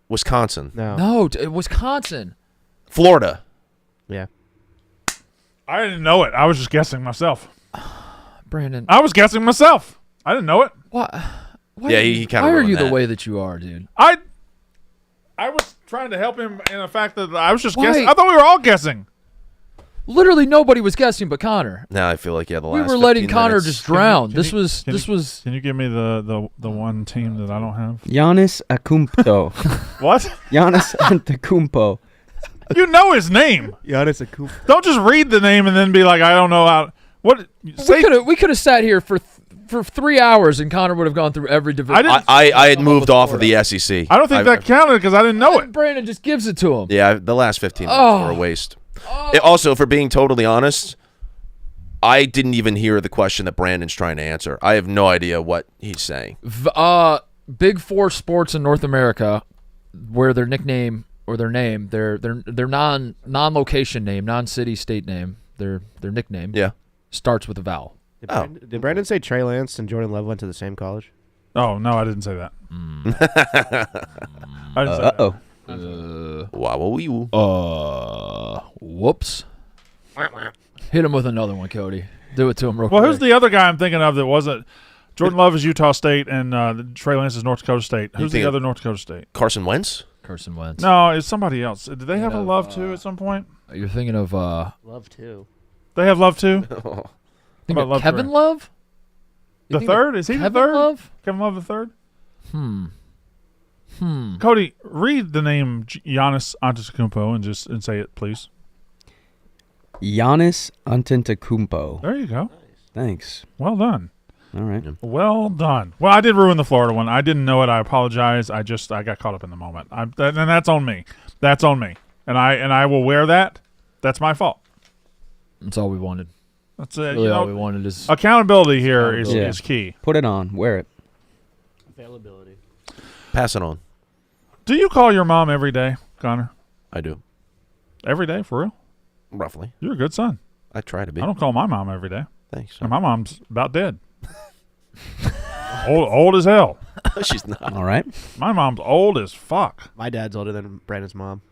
Wisconsin, No, Wisconsin. Florida. Yeah. I didn't know it. I was just guessing myself. Brandon. I was guessing myself. I didn't know it. What? Yeah, he kinda Why are ruined you the that. way that you are, dude? I was trying to help him in the fact that I was just Why? guessing. I thought we were all guessing. Literally nobody was guessing but Connor. Now I feel like the We last were letting 15 Connor minutes- just drown. Can This you- was can this you- was Can you give me the one team that I don't have? Giannis Akumpo. What? Giannis Antetokounmpo. You know his name. Giannis Akumpo. Don't just read the name and then be like, I don't know how. What? Say, we could have sat here for 3 hours and Connor would have gone through every division. I didn't- I had moved off of the SEC. I don't think that counted because I didn't know it. Brandon just gives it to him. Yeah, the last 15 minutes Oh. were a waste. Also, for being totally honest, I didn't even hear the question that Brandon's trying to answer. I have no idea what he's saying. Big Four sports in North America, where their nickname or their name, their non-location name, non-city state name, their nickname, Yeah. starts with a vowel. Did Brandon say Trey Lance and Jordan Love went to the same college? Oh no, I didn't say that. I didn't say that. Uh-oh. Wow. Whoops. Hit him with another one, Cody. Do it to him real Well, quick. who's the other guy I'm thinking of that wasn't? Jordan Love is Utah State and Trey Lance is North Dakota State. Who's the think- other North Dakota State? Carson Wentz? Carson Wentz? No, it's somebody else. Did they have a of, Love too at some point? You're thinking of Love too. They have Love too. think about of Love Kevin three? Love? You The think of third? Is he the Kevin third? Love? Kevin Love the third. Cody, read the name Giannis Antetokounmpo and say it, please. Giannis Antetokounmpo. There you go. Thanks. Well done. All right. Well done. Well, I did ruin the Florida one. I didn't know it. I apologize. I got caught up in the moment. And that's on me. That's on me. And I will wear that. That's my fault. That's all we wanted. That's it. Really, all we wanted is Accountability here is Accountability. key. Put it on. Wear it. Availability. Pass it on. Do you call your mom every day, Connor? I do. Every day, for real? Roughly. You're a good son. I try to be. I don't call my mom every day. Thanks. And my mom's about dead. old as hell. She's not. All right. My mom's old as fuck. My dad's older than Brandon's mom.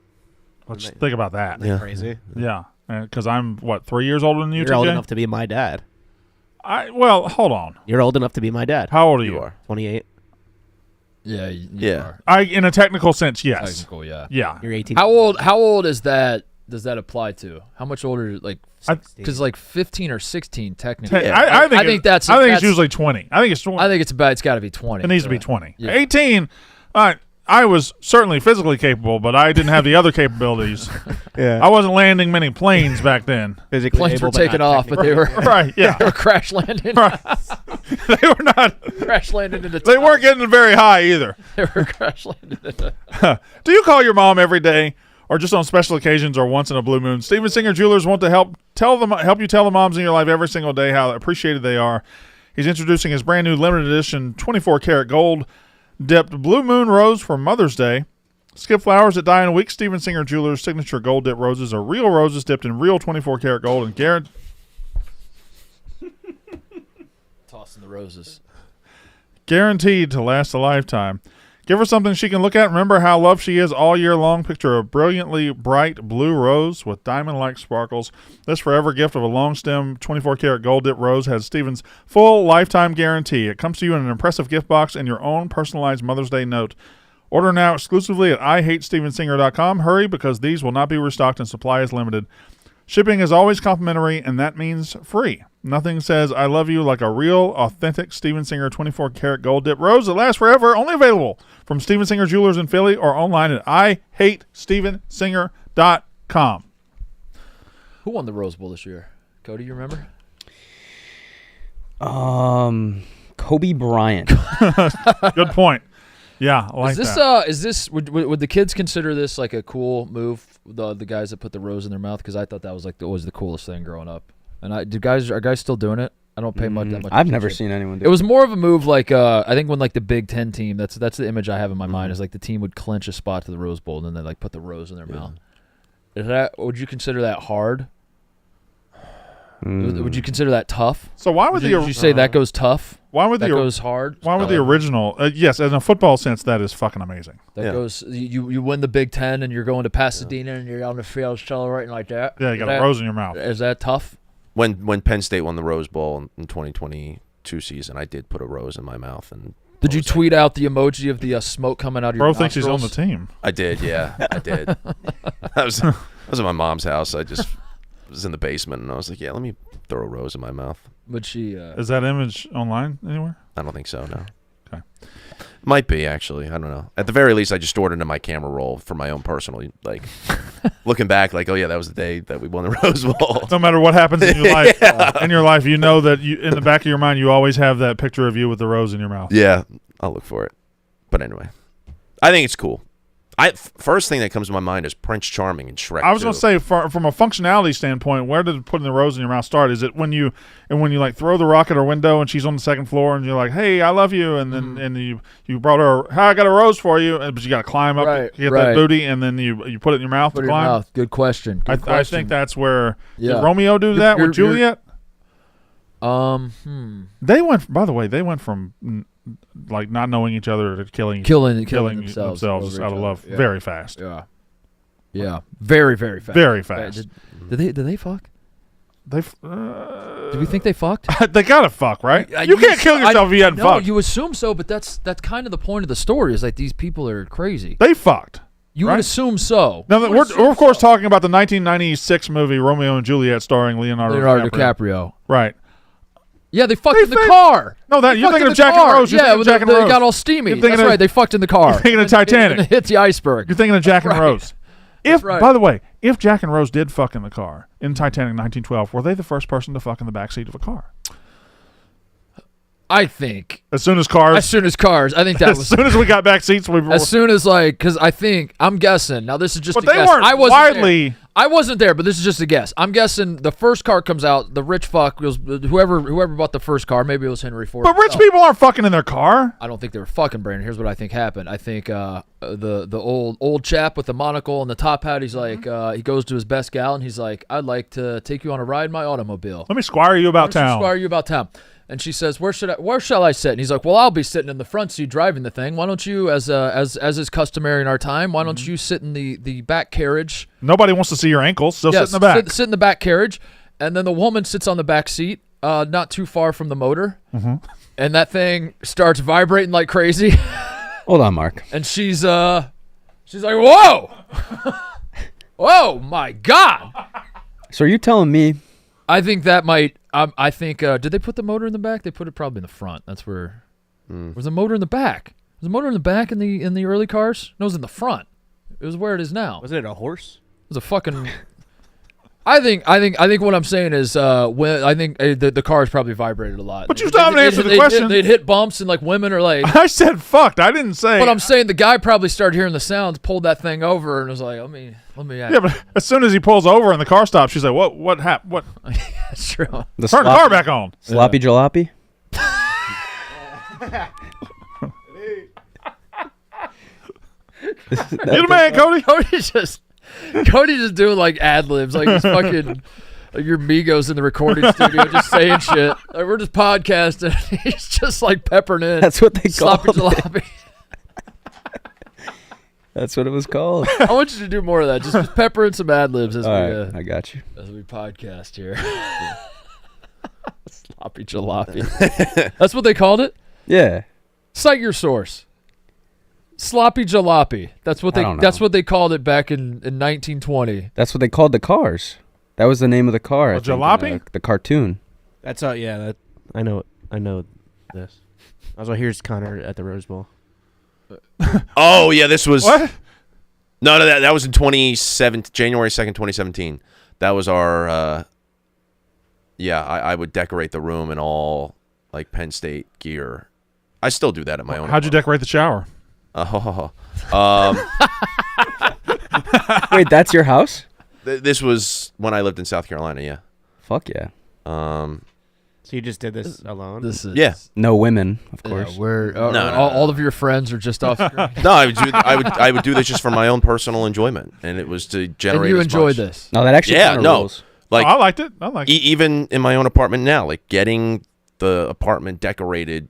Let's think about that. Yeah. Crazy. Yeah. Because I'm, 3 years older than you, You're old TJ? enough to be my dad. Well, hold on. You're old enough to be my dad. How old are you? You are. 28. yeah, you Yeah. are. In a technical sense, yes. Technical, yeah. Yeah. You're 18. How old is that? Does that apply to? How much older? Like, I- because like 15 or 16 technically. Te- Yeah. I think I think it's that's- usually 20. I think it's 20. I think it's about. It's got to be 20. It needs to be 20. Yeah. 18, I was certainly physically capable, but I didn't have the other capabilities. Yeah. I wasn't landing many planes back then. Physically Planes were able, but taking not off, but they were Right, yeah. they were crash landing. Right. They were not. Crash landed into. They weren't getting very high either. They were crash landed into. Do you call your mom every day, or just on special occasions, or once in a blue moon? Steven Singer Jewelers want to help you tell the moms in your life every single day how appreciated they are. He's introducing his brand new limited edition 24 karat gold dipped Blue Moon Rose for Mother's Day. Skip flowers that die in a week. Steven Singer Jewelers' signature gold dip roses are real roses dipped in real 24 karat gold and Tossing the roses. guaranteed to last a lifetime. Give her something she can look at. Remember how loved she is all year long. Picture a brilliantly bright blue rose with diamond-like sparkles. This forever gift of a long-stem 24-karat gold dip rose has Steven's full lifetime guarantee. It comes to you in an impressive gift box and your own personalized Mother's Day note. Order now exclusively at IHateStevenSinger.com. Hurry, because these will not be restocked and supply is limited. Shipping is always complimentary, and that means free. Nothing says I love you like a real, authentic Steven Singer 24-karat gold dip rose that lasts forever. Only available from Steven Singer Jewelers in Philly or online at IHateStevenSinger.com. Who won the Rose Bowl this year? Cody, you remember? Kobe Bryant. Good point. Yeah, I like that. Is this would the kids consider this like a cool move? The guys that put the rose in their mouth, because I thought that was like always the coolest thing growing up. And are guys still doing it? I don't pay that much. I've attention. never seen anyone do It was more of a move like I think when like the Big Ten team. That's the image I have in my mind is like the team would clinch a spot to the Rose Bowl and then they like put the rose in their mouth. Would you consider that hard? Would you consider that tough? So why would you say that goes tough? Why would that goes hard? Why would the original? Yes, in a football sense, that is fucking amazing. That goes. You win the Big Ten and you're going to Pasadena and you're on the field celebrating like that. Yeah, you got a rose in your mouth. Is that tough? When Penn State won the Rose Bowl in 2022 season, I did put a rose in my mouth. And did you tweet out the emoji of the smoke coming out of your Bro nostrils? thinks he's on the team. I did, yeah, I did. I was at my mom's house. I just was in the basement, and I was like, yeah, let me throw a rose in my mouth. But she is that image online anywhere? I don't think so. No. Okay. Might be actually. I don't know. At the very least, I just stored it in my camera roll for my own personal. Like looking back, like, oh yeah, that was the day that we won the Rose Bowl. No matter what happens in your life, you know that you in the back of your mind you always have that picture of you with the rose in your mouth. Yeah, I'll look for it. But anyway, I think it's cool. First thing that comes to my mind is Prince Charming and Shrek. I was going to say, from a functionality standpoint, where did putting the rose in your mouth start? Is it when you like throw the rock at her window and she's on the second floor and you're like, "Hey, I love you," and then and you brought her, "Hey, I got a rose for you," but you got to climb up to get that booty, and then you put it in your mouth to climb. Mouth. Good question. I think that's where did Romeo do that with Juliet? They went. By the way, they went from like not knowing each other to killing themselves out of love very fast. Yeah, very very fast. Very fast. Did they fuck? Do we think they fucked? They gotta fuck, right? You can't kill yourself if you hadn't fucked. No, you assume so, but that's kind of the point of the story. Is like these people are crazy. They fucked. You would assume so. Now we're of course talking about the 1996 movie Romeo and Juliet starring Leonardo DiCaprio. Right. Yeah, they fucked in the car. No, you're thinking of Jack and Rose. Yeah, they got all steamy. That's right. They fucked in the car. You're thinking of Titanic. And hit the iceberg. You're thinking of Jack and Rose. By the way, if Jack and Rose did fuck in the car in Titanic 1912, were they the first person to fuck in the backseat of a car? I think as soon as cars. I think that was as soon as we got back seats. As soon as because I'm guessing. Now this is just. But a guess. Weren't widely. I wasn't there, but this is just a guess. I'm guessing the first car comes out. The rich fuck was whoever bought the first car. Maybe it was Henry Ford. But rich people aren't fucking in their car. I don't think they were fucking, Brandon. Here's what I think happened. I think the old chap with the monocle and the top hat. He's like he goes to his best gal and he's like, "I'd like to take you on a ride in my automobile. Let me squire you about town." And she says, "Where shall I sit?" And he's like, "Well, I'll be sitting in the front seat driving the thing. Why don't you, as is customary in our time, why don't you sit in the back carriage?" Nobody wants to see your ankles, so sit in the back. Sit in the back carriage, and then the woman sits on the back seat, not too far from the motor, and that thing starts vibrating like crazy. Hold on, Mark. And she's like, "Whoa, whoa, my God!" So are you telling me? I think that might. I think. Did they put the motor in the back? They put it probably in the front. That's where. Was the motor in the back? Was the motor in the back in the early cars? No, it was in the front. It was where it is now. Wasn't it a horse? It was a fucking. I think what I'm saying is the cars probably vibrated a lot. But you still haven't answered the question. They'd hit bumps and like women are like. I said fucked. I didn't say. But I'm saying the guy probably started hearing the sounds, pulled that thing over, and was like, let me. Yeah, but as soon as he pulls over and the car stops, she's like, "What happened? What?" That's true. Turn the car back on. Sloppy jalopy. You're the man, Cody. Cody's just doing like ad libs, like he's fucking like your Migos in the recording studio, just saying shit. Like, we're just podcasting. He's just like peppering in. That's what they sloppy call it. jalopy. That's what it was called. I want you to do more of that. Just pepper in some ad libs as I got you. As we podcast here. Sloppy jalopy. That's what they called it? Yeah. Cite your source. Sloppy jalopy. That's what they called it back in 1920. That's what they called the cars. That was the name of the car. A jalopy? The cartoon. That's I know this. I was like, here's Connor at the Rose Bowl. Oh yeah, this was what? No, that was in January 2nd, 2017. That was our. I would decorate the room in all like Penn State gear. I still do that at my own. How'd you decorate the shower? Wait, that's your house? This was when I lived in South Carolina. Yeah. Fuck yeah. So you just did this alone? This is No women, of course. Yeah, where No. all of your friends are just off screen. No, I would do this just for my own personal enjoyment, and it was to generate. And you as enjoy much. this. No, that actually Yeah, kinda no. rules. Like I liked it. I liked it. even in my own apartment now, like getting the apartment decorated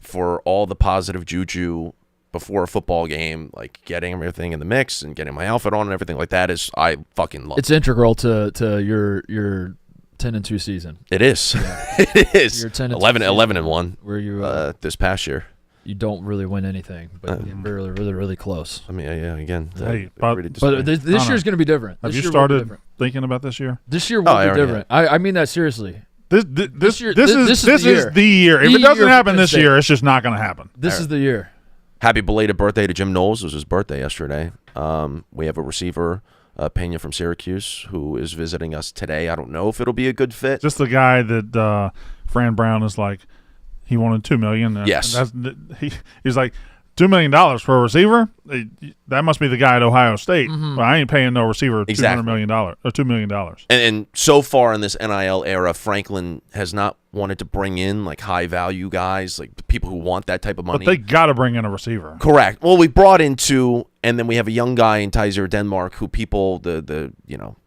for all the positive juju before a football game, like getting everything in the mix and getting my outfit on and everything like that is I fucking love. It's integral to your 10-2 season. It is. It is. Your 10 and 11 and 1 where you this past year. you don't really win anything, but you're really, really, really close. I mean, yeah, again. Hey, really but disappointing. But this year's going to be different. Have This you year will be started different. thinking about this year? This year will I be already different. I mean that seriously. This year- this this is is the year. If The it doesn't year for happen Penn this State. year, it's just not going to happen. This is the year. Happy belated birthday to Jim Knowles. It was his birthday yesterday. We have a receiver, Pena from Syracuse, who is visiting us today. I don't know if it'll be a good fit. Just the guy that Fran Brown is like, he wanted $2 million. Yes. He's like, $2 million for a receiver? That must be the guy at Ohio State. Mm-hmm. Well, I ain't paying no receiver Exactly. $200 million or $2 million. And so far in this NIL era, Franklin has not wanted to bring in like high value guys, like people who want that type of money. But they got to bring in a receiver. Correct. Well, we brought in two, and then we have a young guy in Tizer Denmark who people, the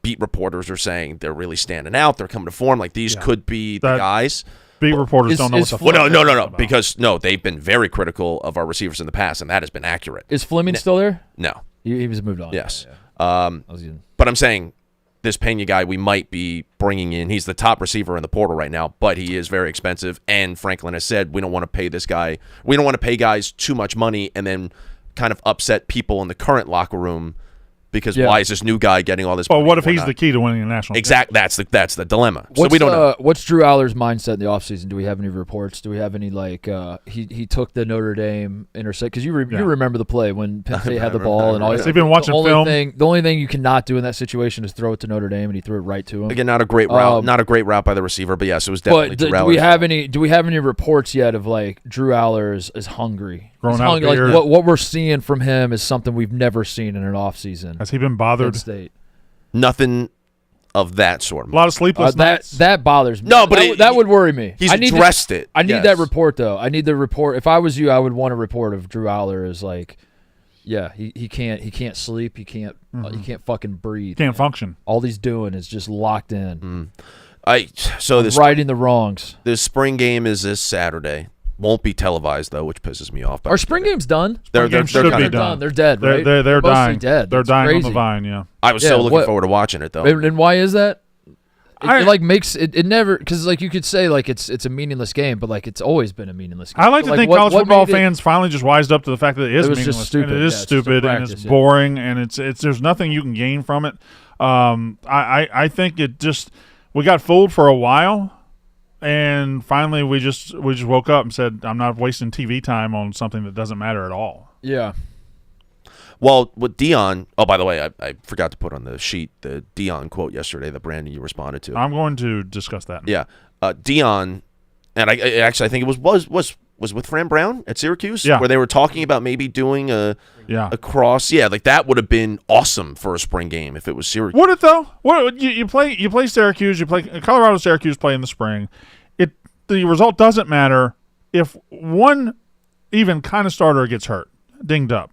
beat reporters are saying they're really standing out. They're coming to form. Like these could be the guys. Beat reporters Is- don't know is what the Well, fuck no, they're about. because they've been very critical of our receivers in the past, and that has been accurate. Is Fleming still there? No. He was moved on. Yes. I was getting- But I'm saying this Pena guy we might be bringing in. He's the top receiver in the portal right now, but he is very expensive. And Franklin has said we don't want to pay this guy. We don't want to pay guys too much money and then kind of upset people in the current locker room because why is this new guy getting all this Well, money what if and he's whatnot? the key to winning a national Exact. That's the dilemma. So What's, we don't know. What's Drew Aller's mindset in the offseason? Do we have any reports? Do we have any he took the Notre Dame intercept? Because you remember the play when Penn State had the ball and all. So you've been watching film. The only thing you cannot do in that situation is throw it to Notre Dame, and he threw it right to him. Again, not a great route by the receiver, but yes, it was definitely But Drew do Aller. we have any reports yet of like Drew Aller is hungry? Growing He's out hungry. Like beard. what we're seeing from him is something we've never seen in an offseason. Has he been Penn bothered? State. Nothing of that sort. A lot of sleepless nights. That bothers me. No, but that would worry me. He's I need addressed it. I need Yes. that report though. I need the report. If I was you, I would want a report of Drew Aller as like, yeah, he can't sleep. He can't fucking breathe. Can't function. All he's doing is just locked in, This righting the wrongs. this spring game is this Saturday. Won't be televised though, which pisses me off. But Our spring game's done. they're games they're should kind be of done. They're dead, right? They're Mostly dying. dead. They're It's dying crazy. on the vine. Yeah. I was Yeah, so looking what- forward to watching it though. And why is that? I- It like makes it never because like you could say like it's a meaningless game, but like it's always been a meaningless game. I like to So, think what- college what football made it- fans finally just wised up to the fact that it is It was just meaningless. stupid. And it is Yeah, it's just a stupid and practice, it's yeah. boring and it's there's nothing you can gain from it. I think it just we got fooled for a while, and finally we just woke up and said I'm not wasting TV time on something that doesn't matter at all. Yeah. Well, with Dion. Oh, by the way, I forgot to put on the sheet the Dion quote yesterday that Brandon you responded to. I'm going to discuss that. Yeah, Dion, and I actually I think it was with Fran Brown at Syracuse, Yeah. where they were talking about maybe doing a Yeah. cross. Yeah, like that would have been awesome for a spring game if it was Syracuse. Would it though? What you play Syracuse, you play Colorado, Syracuse play in the spring. The result doesn't matter if one even kind of starter gets hurt, dinged up.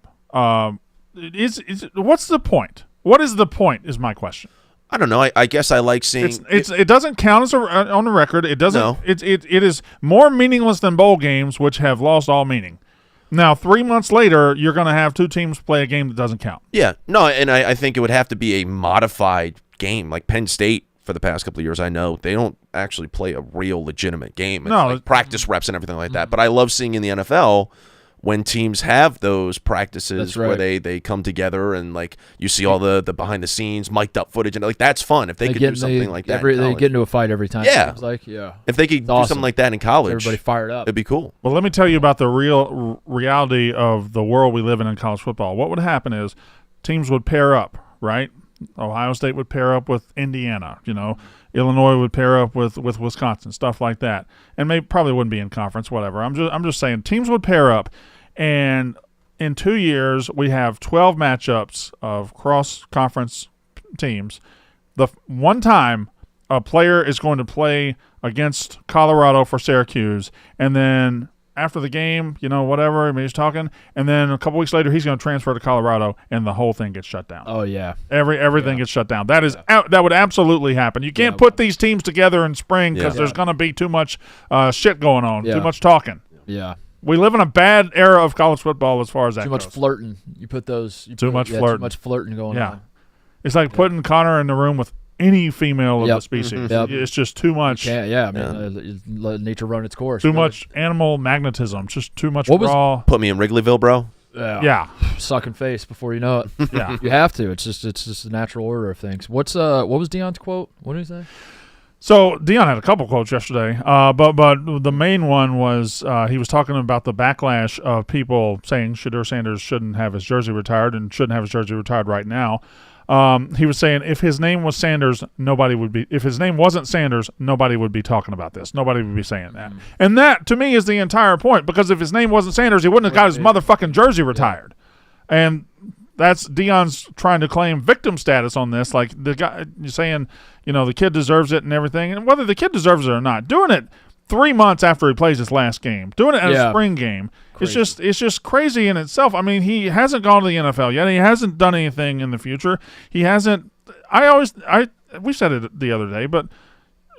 What's the point? What is the point? Is my question. I don't know. I guess I like seeing. It doesn't count as on the record. It doesn't. No. It is more meaningless than bowl games, which have lost all meaning. Now, 3 months later, you're going to have two teams play a game that doesn't count. Yeah, no, and I think it would have to be a modified game, like Penn State for the past couple of years. I know they don't actually play a real legitimate game. It's No, like practice reps and everything like that. But I love seeing in the NFL when teams have those practices That's where right. they come together and like you see all the behind the scenes mic'd up footage and like that's fun if they could do something like that. in They college. get into a fight every time. Yeah. It's like If they could do awesome. something like that in college, everybody fired up. it'd be cool. Well, let me tell you about the real reality of the world we live in college football. What would happen is teams would pair up, right? Ohio State would pair up with Indiana, Illinois would pair up with Wisconsin, stuff like that, and probably wouldn't be in conference, whatever. I'm just saying teams would pair up, and in 2 years we have 12 matchups of cross-conference teams. The one time a player is going to play against Colorado for Syracuse, and then after the game, whatever, I mean, he's talking, and then a couple weeks later he's going to transfer to Colorado, and the whole thing gets shut down. Oh yeah, everything gets shut down. That would absolutely happen. You can't put these teams together in spring because there's going to be too much shit going on, too much talking. Yeah. We live in a bad era of college football as far as that goes. goes. Too much flirting. Too much flirting going on. It's like putting Connor in the room with any female of the species. It's just too much. Let nature run its course. Too much animal magnetism. Just too much raw. Put me in Wrigleyville, bro. Yeah. Sucking face before you know it. Yeah. You have to. It's just the natural order of things. What was Deion's quote? What did he say? So Deion had a couple quotes yesterday, but the main one was he was talking about the backlash of people saying Shedeur Sanders shouldn't have his jersey retired and shouldn't have his jersey retired right now. He was saying if his name was Sanders, if his name wasn't Sanders, nobody would be talking about this. Nobody would be saying that. And that, to me, is the entire point, because if his name wasn't Sanders, he wouldn't have got his motherfucking jersey retired. And that's Deion's trying to claim victim status on this. Like, the guy, you're saying, the kid deserves it and everything. And whether the kid deserves it or not, doing it 3 months after he plays his last game, doing it in a spring game, it's just crazy in itself. I mean, he hasn't gone to the NFL yet. He hasn't done anything in the future. He hasn't. We said it the other day, but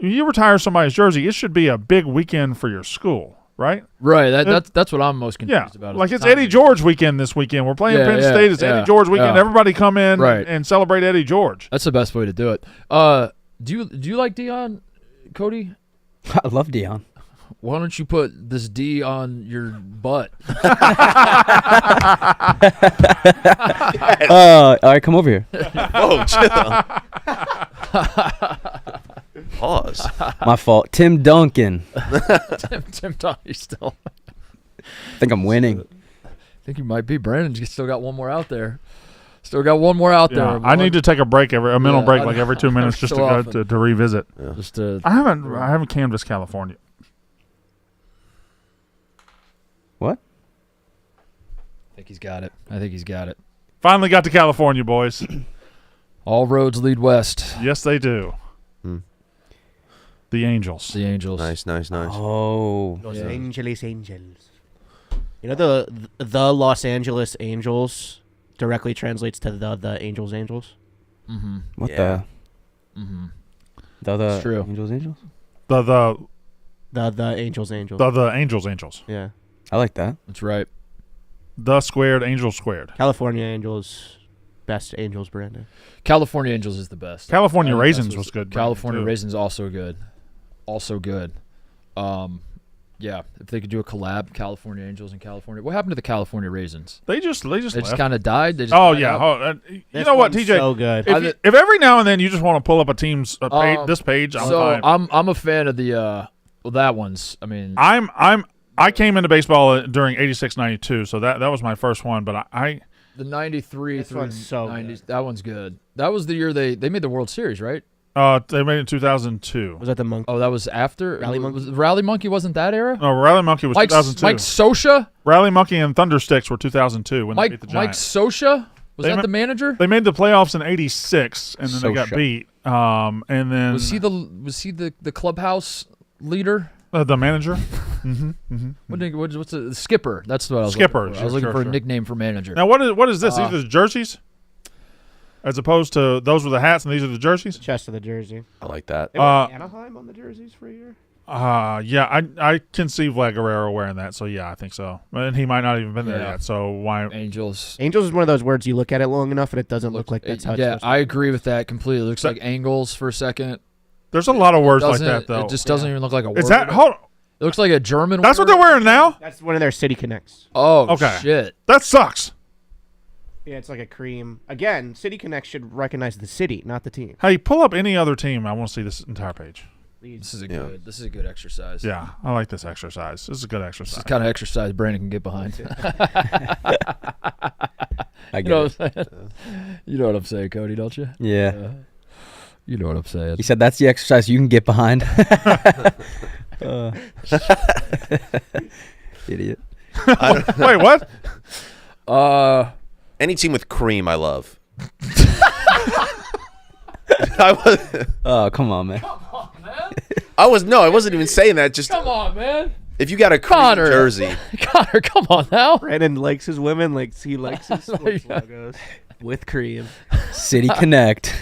you retire somebody's jersey, it should be a big weekend for your school, right? Right. That's what I'm most confused about. Like it's Eddie George weekend this weekend. We're playing Penn State. It's Eddie George weekend. Everybody come in and celebrate Eddie George. That's the best way to do it. Do you like Deion, Cody? I love Deion. Why don't you put this D on your butt? All right, come over here. Whoa, chill. Pause. My fault. Tim Duncan. Tim Duncan still. I think I'm winning. I think you might be. Brandon's still got one more out there. There. I need to take a break, a mental break, like every 2 minutes, just to revisit. Yeah. I haven't canvassed California. What? I think he's got it. Finally got to California, boys. All roads lead west. Yes, they do. The Angels. Nice. Oh. Los Angeles Angels. The Los Angeles Angels directly translates to the Angels. Mm-hmm. What yeah. the? Mm-hmm. The true. Angels. The Angels. The Angels. Yeah. I like that. That's right. The squared, Angel squared. California Angels, best Angels, Brandon. California Angels is the best. California Raisins was good. California Raisins also good. Yeah, if they could do a collab, California Angels and California. What happened to the California Raisins? They just kind of died. They just you know what, TJ? So good. If every now and then you just want to pull up a team's page, I'm fine. I'm a fan of the that one's. I mean, I came into baseball during 86-92, so that was my first one. But the 93 this through one's so 90s, good. that one's good. That was the year they made the World Series, right? They made it in 2002. Was that the Monkey? Oh, that was after Rally Monkey? Rally Monkey wasn't that era? No, Rally Monkey was 2002. Mike Scioscia? Rally Monkey and Thundersticks were 2002 when they beat the Giants. Mike Scioscia? Was that the manager? They made the playoffs in '86, and then they got beat. And then was he the clubhouse leader? The manager. What's the skipper? That's what I was skipper. looking for. I was looking for a nickname for manager. Now what is this? These are the jerseys, as opposed to those with the hats, and these are the jerseys. Chest of the jersey. I like that. They were Anaheim on the jerseys for a year. Yeah, I can see Vlad Guerrero wearing that. So yeah, I think so. And he might not even been there yet. So why? Angels is one of those words you look at it long enough and it doesn't look like that's how. Yeah, I agree with that completely. It looks like angles for a second. There's a lot of words like that though. It just doesn't even look like a word. Is that? Hold on. It looks like a German That's word. what they're wearing now? That's one of their City Connects. Oh, okay. Shit. That sucks. Yeah, it's like a cream. Again, City Connect should recognize the city, not the team. Hey, pull up any other team. I want to see this entire page. This is a good exercise. Yeah, I like this exercise. This is a good exercise. This is the kind of exercise Brandon can get behind. I get it. You know what I'm saying, Cody, don't you? Yeah. You know what I'm saying. He said that's the exercise you can get behind. Idiot. Wait, what? Any team with cream, I love. Oh, come on, man. I wasn't even saying that. Just Come on, man. if you got a cream Connor. jersey, Connor, come on now. Brandon likes his women like he likes his sports logos with cream. City Connect.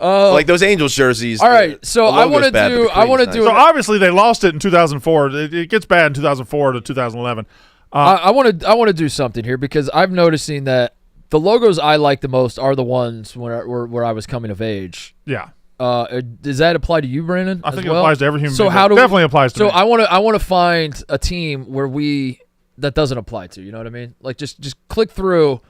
like those Angels jerseys. All right, so the I want to logo's bad, but do. the I want to cream's do. So obviously they lost it in 2004. It gets bad in 2004 to 2011. I want to do something here because I'm noticing that the logos I like the most are the ones where I was coming of age. Yeah. Does that apply to you, Brandon? I think as it well? applies to every human So being. how do Definitely applies to So me. I want to find a team where that doesn't apply to. You know what I mean? Like just click through.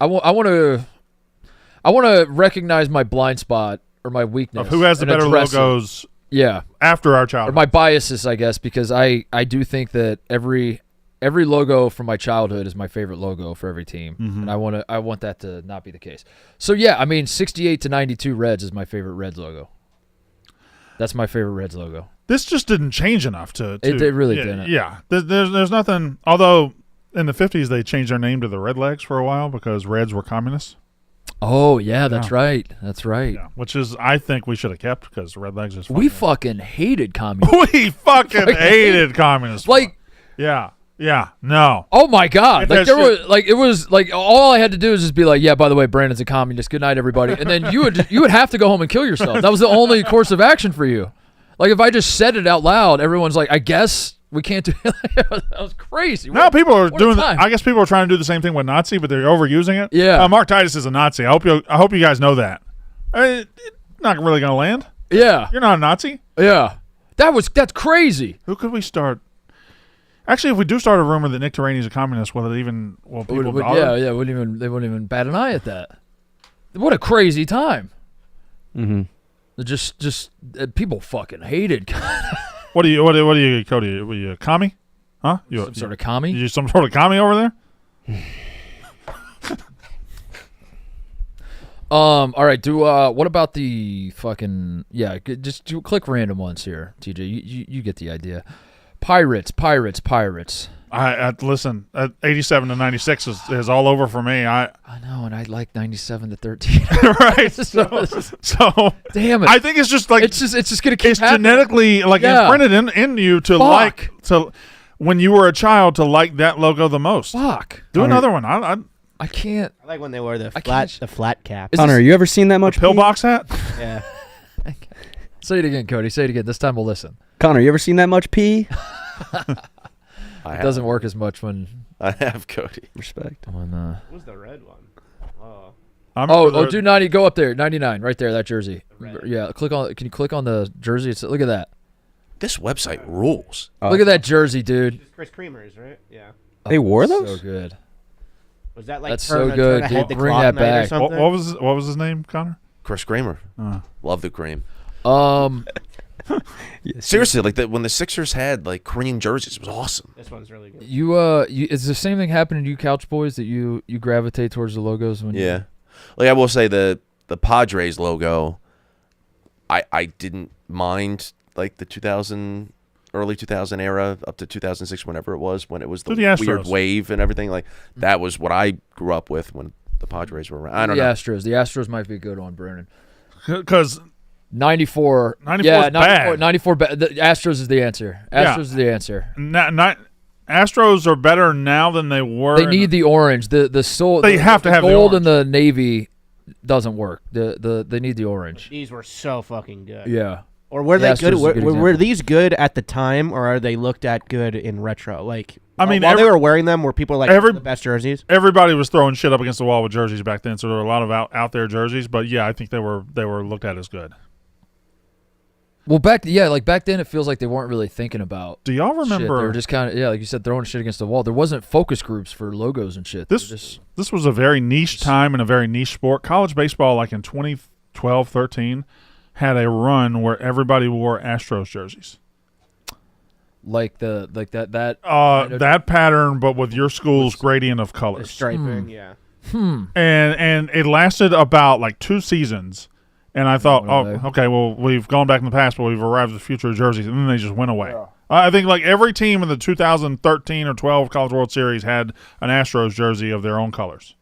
I want to recognize my blind spot or my weakness of who has the and better address it. logos Yeah, after our or childhood. my biases, I guess, because I do think that every logo from my childhood is my favorite logo for every team, and I want that to not be the case. So yeah, I mean, 68 to 92 Reds is my favorite Reds logo. That's my favorite Reds logo. This just didn't change enough to It really didn't. Yeah. There's nothing. Although in the 50s they changed their name to the Redlegs for a while because Reds were communists. Oh yeah, that's Yeah. right. That's right. Yeah. Which is I think we should have kept because Redlegs is. We fucking hated communism. we fucking hated communists. Like, yeah. No. oh my god! If Like that there shit- was it was like all I had to do was just be like, yeah. By the way, Brandon's a communist. Good night, everybody. And then you would have to go home and kill yourself. That was the only course of action for you. Like if I just said it out loud, everyone's like, I guess we can't do it. That was crazy. Now people are what a doing. time. I guess people are trying to do the same thing with Nazi, but they're overusing it. Yeah. Mark Titus is a Nazi. I hope you guys know that. It's not really going to land. Yeah, You're not a Nazi. yeah. That's crazy. Who could we start? Actually, if we do start a rumor that Nick Terraney is a communist, will people bother? They wouldn't even bat an eye at that. What a crazy time. Mm-hmm. Just people fucking hated What are you, Cody? Were you a commie? Huh? some sort of commie. You some sort of commie over there? All right. What about the fucking just click random ones here, TJ. You get the idea. Pirates. I listen. 87 to 96 is all over for me. I know, and I like 97 to 13. right. So damn it. I think it's just like it's just gonna keep it's happening. genetically like Yeah. imprinted in you to Fuck. like to when you were a child to like that logo the most. Fuck. Do Connor- another one. I I can't. I like when they wear the I can't flat cap. Is Connor, this- you ever seen that much pillbox hat. Yeah. Say it again, Cody. Say it again. This time we'll listen. Connor, you ever seen that much pee? It doesn't work as much when I have Cody. Respect. What was the red one? Oh. do 90. Go up there. 99, right there. That jersey. Yeah. Click on. Can you click on the jersey? Look at that. This website rules. Look at that jersey, dude. Just Chris Creamer's, right? Yeah. They wore So those? good. Was that like That's turn so a- good, turn ahead dude. the Bring clock that night or back. something? What was his name, Connor? Chris Kramer. Uh. Love the cream. Yes, Seriously, like when the Sixers had like cream jerseys, it was awesome. This one's really good. Is the same thing happening to you, Couch Boys, that you gravitate towards the logos when Yeah, like I will say the Padres logo, I didn't mind like the early 2000 era up to 2006, whenever it was, when it was the The Astros. weird wave and everything. Like that was what I grew up with when the Padres were around. I don't the know. Astros. The Astros might be a good one, Brandon. Because 94. 94 Yeah, is bad. 94. The Astros is the answer. Astros is the answer. Astros are better now than they were. They need the orange. The soul. They have to have the gold orange. and the navy doesn't work. They need the orange. These were so fucking good. Yeah. Or were The they Astros good? is a good Were example. these good at the time, or are they looked at good in retro? Like, I mean, while they were wearing them, were people like every- the best jerseys? Everybody was throwing shit up against the wall with jerseys back then, so there were a lot of out there jerseys. But yeah, I think they were looked at as good. Well, back then, it feels like they weren't really thinking about. Do y'all Shit. They remember? were just kind of like you said, throwing shit against the wall. There wasn't focus groups for logos and shit. This was a very niche time and a very niche sport. College baseball, like in 2012, 13, had a run where everybody wore Astros jerseys. like that. That pattern, but with your school's gradient of The colors. striping, yeah. And it lasted about like 2 seasons. And I thought, okay, well, we've gone back in the past, but we've arrived at the future of jerseys, and then they just went away. Yeah. I think like every team in the 2013 or 12 College World Series had an Astros jersey of their own colors.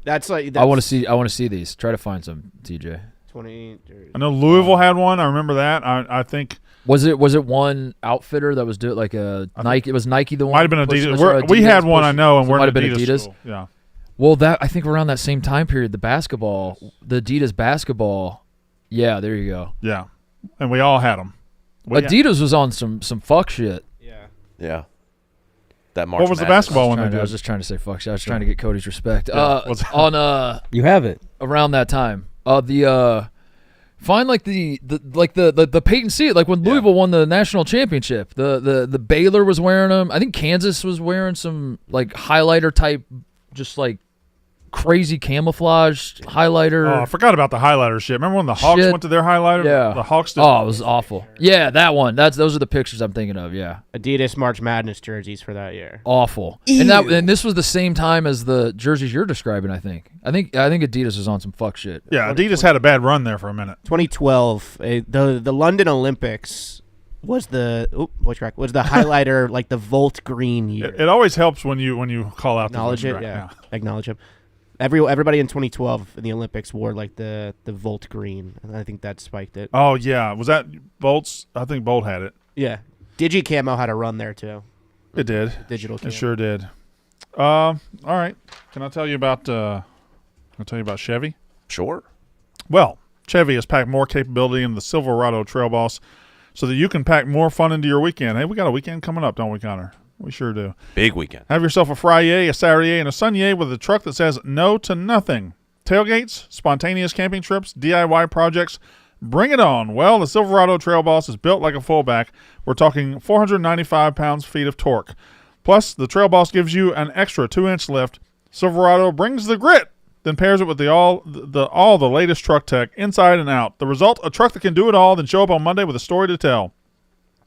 That's like I want to see these. Try to find some, TJ. 20. I know Louisville had one. I remember that. I think was it one outfitter that was doing like a Nike? It was Nike the one. Might have been Adidas. We had one, I know, and we're might have been Adidas. School. Yeah. Well, I think around that same time period, the Adidas basketball. Yeah, there you go. Yeah, and we all had them. Adidas was on some fuck shit. Yeah. That March what was the basketball one? I was just trying to say fuck shit. I was trying to get Cody's respect. On you have it around that time. Find like the Peyton C. Like when Louisville won the national championship. The Baylor was wearing them. I think Kansas was wearing some like highlighter type, just like crazy camouflage highlighter. Oh, I forgot about the highlighter shit. Remember when the Hawks went to their highlighter? Yeah. The Hawks did. Oh, it was awful. Yeah, that one. Those are the pictures I'm thinking of, yeah. Adidas March Madness jerseys for that year. Awful. And this was the same time as the jerseys you're describing, I think. I think Adidas was on some fuck shit. Yeah, Adidas had a bad run there for a minute. 2012, the London Olympics was the highlighter like the Volt Green year. It always helps when you call out acknowledge it, yeah. Acknowledge him. Everybody in 2012 in the Olympics wore like the Volt Green, and I think that spiked it. Oh yeah, was that Bolt's? I think Bolt had it. Yeah, Digi Camo had a run there too. It did. Digital camo. It sure did. All right. Can I tell you about Chevy? Sure. Well, Chevy has packed more capability into the Silverado Trail Boss so that you can pack more fun into your weekend. Hey, we got a weekend coming up, don't we, Connor? We sure do. Big weekend. Have yourself a Friday, a Saturday, and a Sunday with a truck that says no to nothing. Tailgates, spontaneous camping trips, DIY projects, bring it on. Well, the Silverado Trail Boss is built like a fullback. We're talking 495 pounds-feet of torque. Plus, the Trail Boss gives you an extra 2-inch lift. Silverado brings the grit, then pairs it with all the latest truck tech inside and out. The result, a truck that can do it all, then show up on Monday with a story to tell.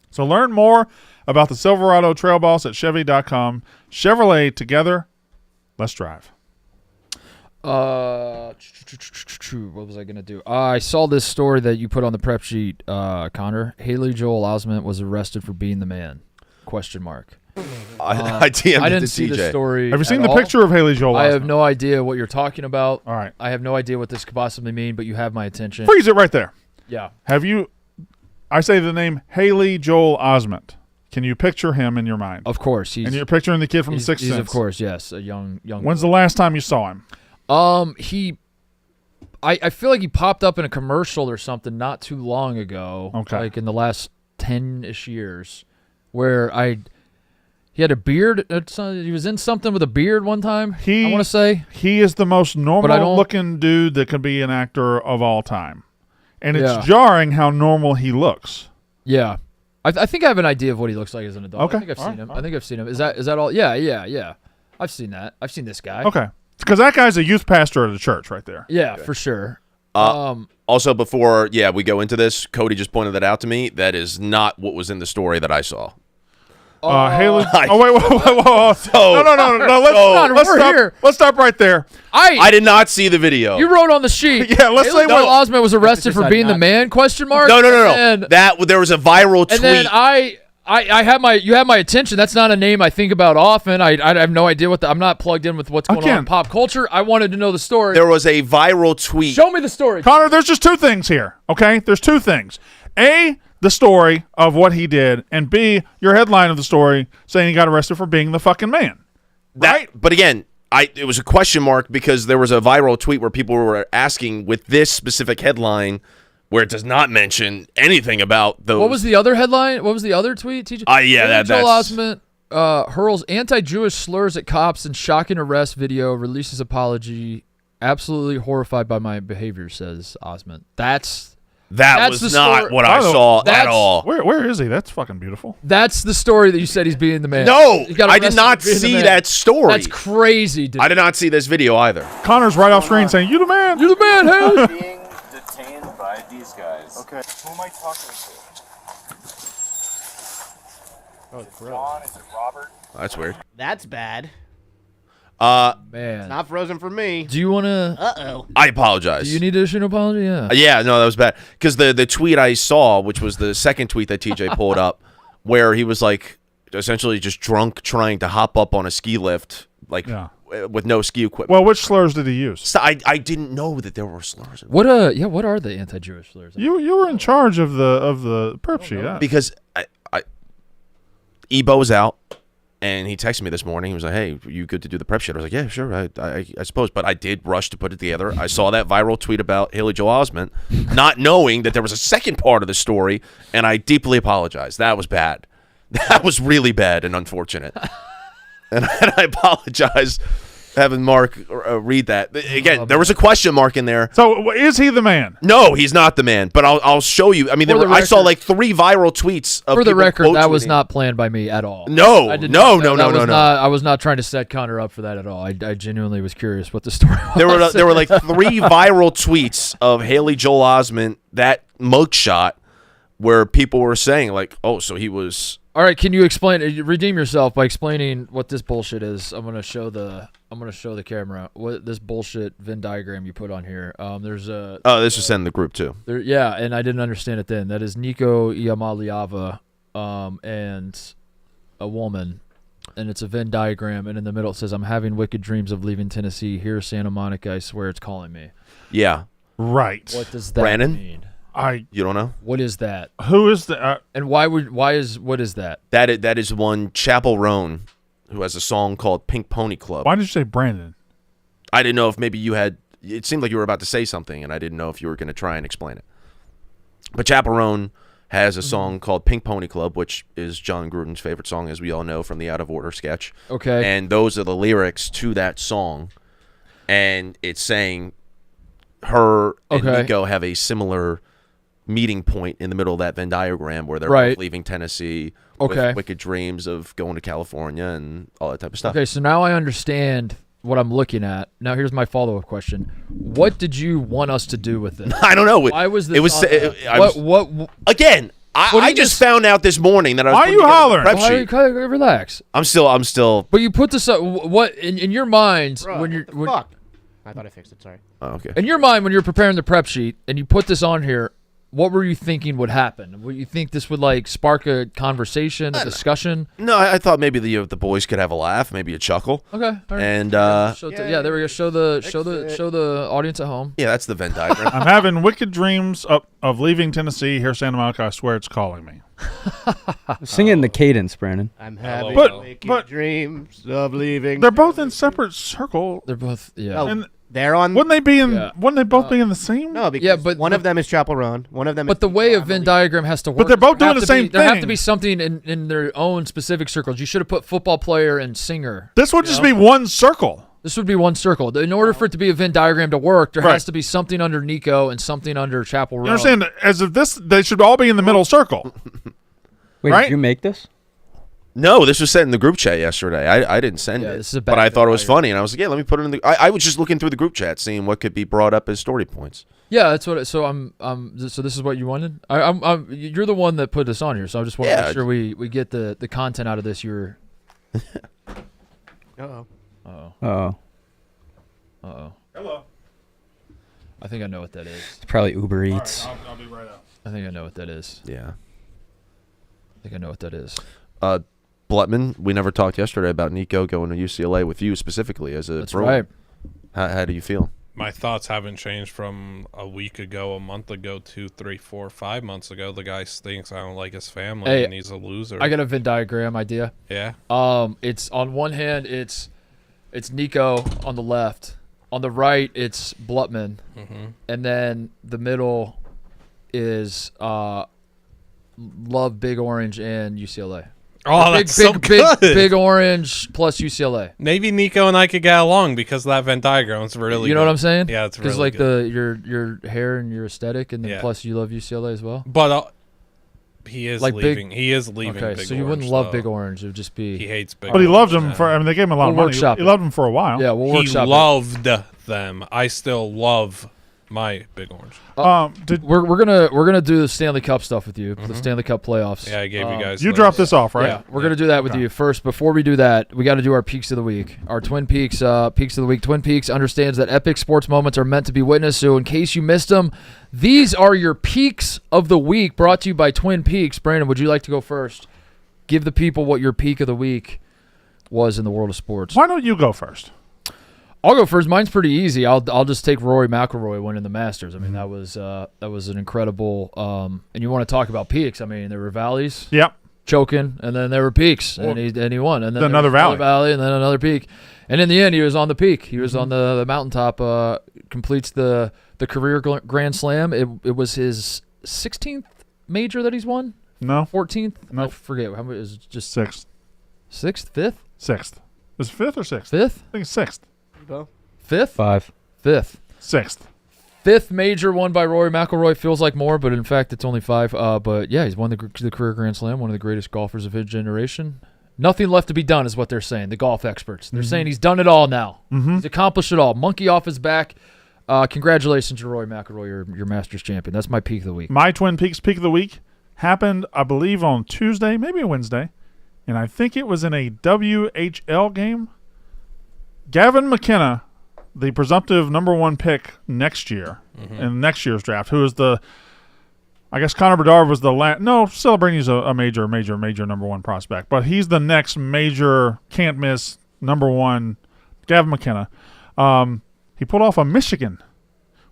So learn more about the Silverado Trail Boss at Chevy.com. Chevrolet, together, let's drive. What was I going to do? I saw this story that you put on the prep sheet, Connor. Haley Joel Osment was arrested for being the man. ? I DM'd I didn't to see TJ. the story. Have you seen at the all. picture of Haley Joel Osment? I have no idea what you're talking about. All right. I have no idea what this could possibly mean, but you have my attention. Freeze it right there. Yeah. I say the name Haley Joel Osment. Can you picture him in your mind? Of course. And you're picturing the kid from The Sixth Sense. Of course, yes. A young. When's the last time you saw him? I feel like he popped up in a commercial or something not too long ago. Okay. Like in the last 10-ish years, where he had a beard. He was in something with a beard one time. I want to say he is the most normal-looking dude that could be an actor of all time, and it's jarring how normal he looks. Yeah, I think I have an idea of what he looks like as an adult. Okay. I think I've seen him. I think I've seen him. Is that all? Yeah. I've seen that. I've seen this guy. Okay, because that guy's a youth pastor at a church right there. Yeah, for sure. Also, before we go into this, Cody just pointed that out to me. That is not what was in the story that I saw. Haley. Oh wait, whoa. No. Let's stop. Here. Let's stop right there. I did not see the video. You wrote on the sheet. Yeah, let's Haley say Joel Osment was arrested for being the man? ? No. There was a viral tweet. And then I have you have my attention. That's not a name I think about often. I have no idea I'm not plugged in with what's going on in pop culture. I wanted to know the story. There was a viral tweet. Show me the story. Connor, there's just two things here, okay? There's two things. A, the story of what he did, and B, your headline of the story saying he got arrested for being the fucking man. Right? But again, it was a question mark because there was a viral tweet where people were asking with this specific headline where it does not mention anything about those. What was the other headline? What was the other tweet, TJ? That's Joel Osment hurls anti-Jewish slurs at cops in shocking arrest video, releases apology. Absolutely horrified by my behavior, says Osment. That was not what I saw at all. Where is he? That's fucking beautiful. That's the story that you said he's being the man. No, I did not see that story. That's crazy, dude. I did not see this video either. Connor's right off screen saying, "You the man. You're the man, Haley." Being detained by these guys. Okay. Who am I talking to? Oh, John, is it Robert? That's weird. That's bad. Man. Not frozen for me. Do you want to? Uh-oh. I apologize. Do you need to issue an apology? Yeah. Yeah, no, that was bad. Because the tweet I saw, which was the second tweet that TJ pulled up, where he was like essentially just drunk trying to hop up on a ski lift, like with no ski equipment. Well, which slurs did he use? So I didn't know that there were slurs. What what are the anti-Jewish slurs? You were in charge of the prep sheet. Yeah. Because Ebo was out, and he texted me this morning. He was like, "Hey, you good to do the prep sheet?" I was like, "Yeah, sure, I suppose." But I did rush to put it together. I saw that viral tweet about Haley Joel Osment, not knowing that there was a second part of the story, and I deeply apologize. That was bad. That was really bad and unfortunate. And I apologize having Mark read that. Again, there was a question mark in there. So is he the man? No, he's not the man. But I'll show you. I mean, I saw like 3 viral tweets of For the people record, quote that was tweeting. not planned by me at all. No, I did no. I was not trying to set Connor up for that at all. I genuinely was curious what the story was. There were like 3 viral tweets of Haley Joel Osment, that mugshot, where people were saying like, "Oh, so he was." All right, can you redeem yourself by explaining what this bullshit is? I'm gonna show the camera what this bullshit Venn diagram you put on here. There's a this was sent in the group too. Yeah, and I didn't understand it then. That is Nico Iamaliava, and a woman, and it's a Venn diagram, and in the middle it says, "I'm having wicked dreams of leaving Tennessee. Here's Santa Monica. I swear it's calling me." Yeah. Right. What does that Brandon? mean? You don't know? What is that? Who is the? And what is that? That is one Chapel Roan, who has a song called Pink Pony Club. Why did you say Brandon? I didn't know if maybe you had. It seemed like you were about to say something, and I didn't know if you were going to try and explain it. But Chapel Roan has a song called Pink Pony Club, which is John Gruden's favorite song, as we all know from the Out of Order sketch. Okay. And those are the lyrics to that song, and it's saying her and Nico have a similar meeting point in the middle of that Venn diagram where they're both leaving Tennessee with wicked dreams of going to California and all that type of stuff. Okay, so now I understand what I'm looking at. Now here's my follow-up question. What did you want us to do with this? I don't know. Why was this? It was. Again, I just found out this morning that I was. Why are you hollering? Relax. I'm still. But you put this up. What in your mind when you're? Fuck. I thought I fixed it. Sorry. Oh, okay. In your mind, when you're preparing the prep sheet and you put this on here, what were you thinking would happen? Would you think this would like spark a conversation, a discussion? No, I thought maybe the boys could have a laugh, maybe a chuckle. Okay. All right. And there we go. Show the audience at home. yeah, that's the Venn diagram. I'm having wicked dreams of leaving Tennessee. Here's Santa Monica. I swear it's calling me. Sing it in the cadence, Brandon. I'm having But dreams of leaving. They're both in separate circle. They're both Oh, And they're on. wouldn't they be in? Wouldn't they both be in the same? No, because but one of them is Chapel Roan. One of them. But is the way a Venn diagram has to work. But they're both doing the same There have to thing. be something in their own specific circles. You should have put football player and singer. This would just be one circle. This would be one circle. In order for it to be a Venn diagram to work, there has to be something under Nico and something under Chapel Roan. You understand? As if they should all be in the middle circle. Wait, Right? did you make this? No, this was sent in the group chat yesterday. I didn't send it, this is a but bad I thought it was diagram. funny, and I was like, yeah, let me put it in the. I was just looking through the group chat, seeing what could be brought up as story points. Yeah, that's what. So So this is what you wanted. You're the one that put this on here. So I just want to make sure we get the content out of this. You're. Uh-oh. Oh, Hello. I think I know what that is. it's probably Uber Eats. I'll be right out. I think I know what that is. Yeah. I think I know what that is. Blutman, we never talked yesterday about Nico going to UCLA with you specifically as a. That's Bruin. right. How do you feel? My thoughts haven't changed from a week ago, a month ago, 2, 3, 4, 5 months ago. The guy stinks. I don't like his family, Hey, and he's a loser. I got a Venn diagram idea. Yeah. It's on one hand, it's Nico on the left. On the right, it's Blutman, and then the middle is Love, Big Orange, and UCLA. Oh, that's so good. Big Orange plus UCLA. Maybe Nico and I could get along because that Venn diagram is really. You know good. what I'm saying? Yeah, it's really because like good. your hair and your aesthetic, and then plus you love UCLA as well. But he is like leaving. He is leaving. Okay, Big so you Orange, wouldn't love though. Big Orange. It would just be. He hates Big. But he Orange, loved him for. I mean, they gave him a lot of money. workshop He it. loved him for a while. Yeah, we'll He workshop it. loved them. I still love My Big Orange. We're gonna do the Stanley Cup stuff with you, the Stanley Cup playoffs. Yeah, I gave you guys. You dropped this off, right? Yeah, we're gonna do that with you first. Before we do that, we got to do our peaks of the week. Our Twin Peaks peaks of the week. Twin Peaks understands that epic sports moments are meant to be witnessed. So in case you missed them, these are your peaks of the week, brought to you by Twin Peaks. Brandon, would you like to go first? Give the people what your peak of the week was in the world of sports. Why don't you go first? I'll go first. Mine's pretty easy. I'll just take Rory McIlroy winning the Masters. I mean, that was an incredible. And you want to talk about peaks? I mean, there were valleys. Yep. Choking, and then there were peaks, and he won, and then another valley, and then another peak, and in the end, he was on the peak. He was on the mountaintop. Completes the career Grand Slam. It was his 16th major that he's won. No. 14th. No. I forget how many. Is it just Sixth. Fifth. Was it fifth or sixth? Fifth. I think it's sixth. Fifth. 5. Fifth. Sixth. Fifth major won by Rory McIlroy. Feels like more, but in fact, it's only 5. But yeah, he's won the career Grand Slam. One of the greatest golfers of his generation. Nothing left to be done is what they're saying. The golf experts. They're saying he's done it all now. He's accomplished it all. Monkey off his back. Congratulations to Rory McIlroy, your Masters champion. That's my peak of the week. My Twin Peaks peak of the week happened, I believe, on Tuesday, maybe a Wednesday, and I think it was in a WHL game. Gavin McKenna, the presumptive number 1 pick next year in next year's draft, who is I guess Connor Bedard was the last. No, Celebrini's a major number 1 prospect, but he's the next major can't miss number 1. Gavin McKenna. He pulled off a Michigan,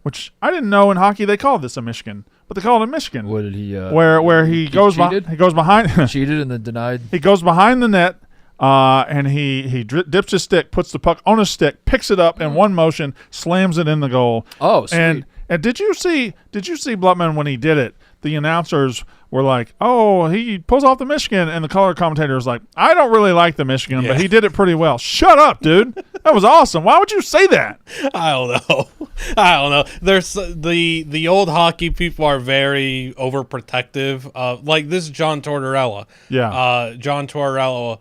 which I didn't know in hockey they called this a Michigan, but they called it Michigan. What did he? Where he goes behind. Cheated and then denied. He goes behind the net. And he dips his stick, puts the puck on his stick, picks it up in one motion, slams it in the goal. Oh, sweet. And did you see Blutman when he did it? The announcers were like, "Oh, he pulls off the Michigan," and the color commentator was like, "I don't really like the Michigan, but he did it pretty well." Shut up, dude. That was awesome. Why would you say that? I don't know. There's the old hockey people are very overprotective. Like this is John Tortorella. Yeah. John Tortorella.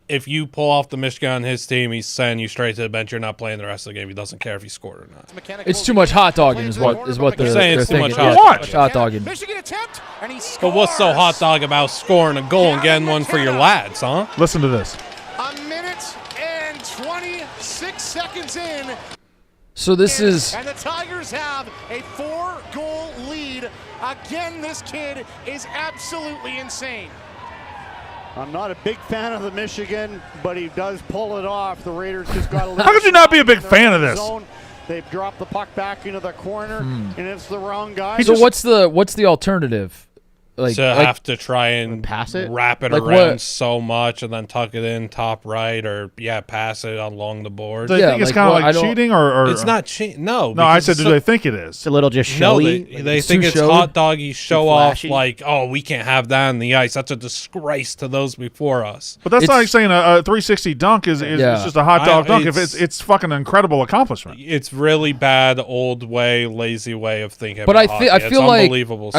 If you pull off the Michigan on his team, he's sending you straight to the bench. You're not playing the rest of the game. He doesn't care if he scored or not. It's too much hot dogging, is what they're saying. It's too thinking. much hot dogging. But what's so hot dog about scoring a goal and getting one for your lads, huh? Listen to this. A minute and 26 seconds in. So this is. And the Tigers have a 4-goal lead. Again, this kid is absolutely insane. I'm not a big fan of the Michigan, but he does pull it off. The Raiders just got a little. How could you not be a big fan of this? They've dropped the puck back into the corner, and it's the wrong guy. So what's the alternative? Have to try and pass it, wrap it around so much, and then tuck it in top right, or pass it along the board. Do they think it's kind of like cheating, or it's not cheating? No, I said, do they think it is? It's a little just showy. No, they think it's hot doggy show off. Like, oh, we can't have that on the ice. That's a disgrace to those before us. But that's not like saying a 360 dunk is just a hot dog dunk. If it's fucking incredible accomplishment. It's really bad, old way, lazy way of thinking. But about I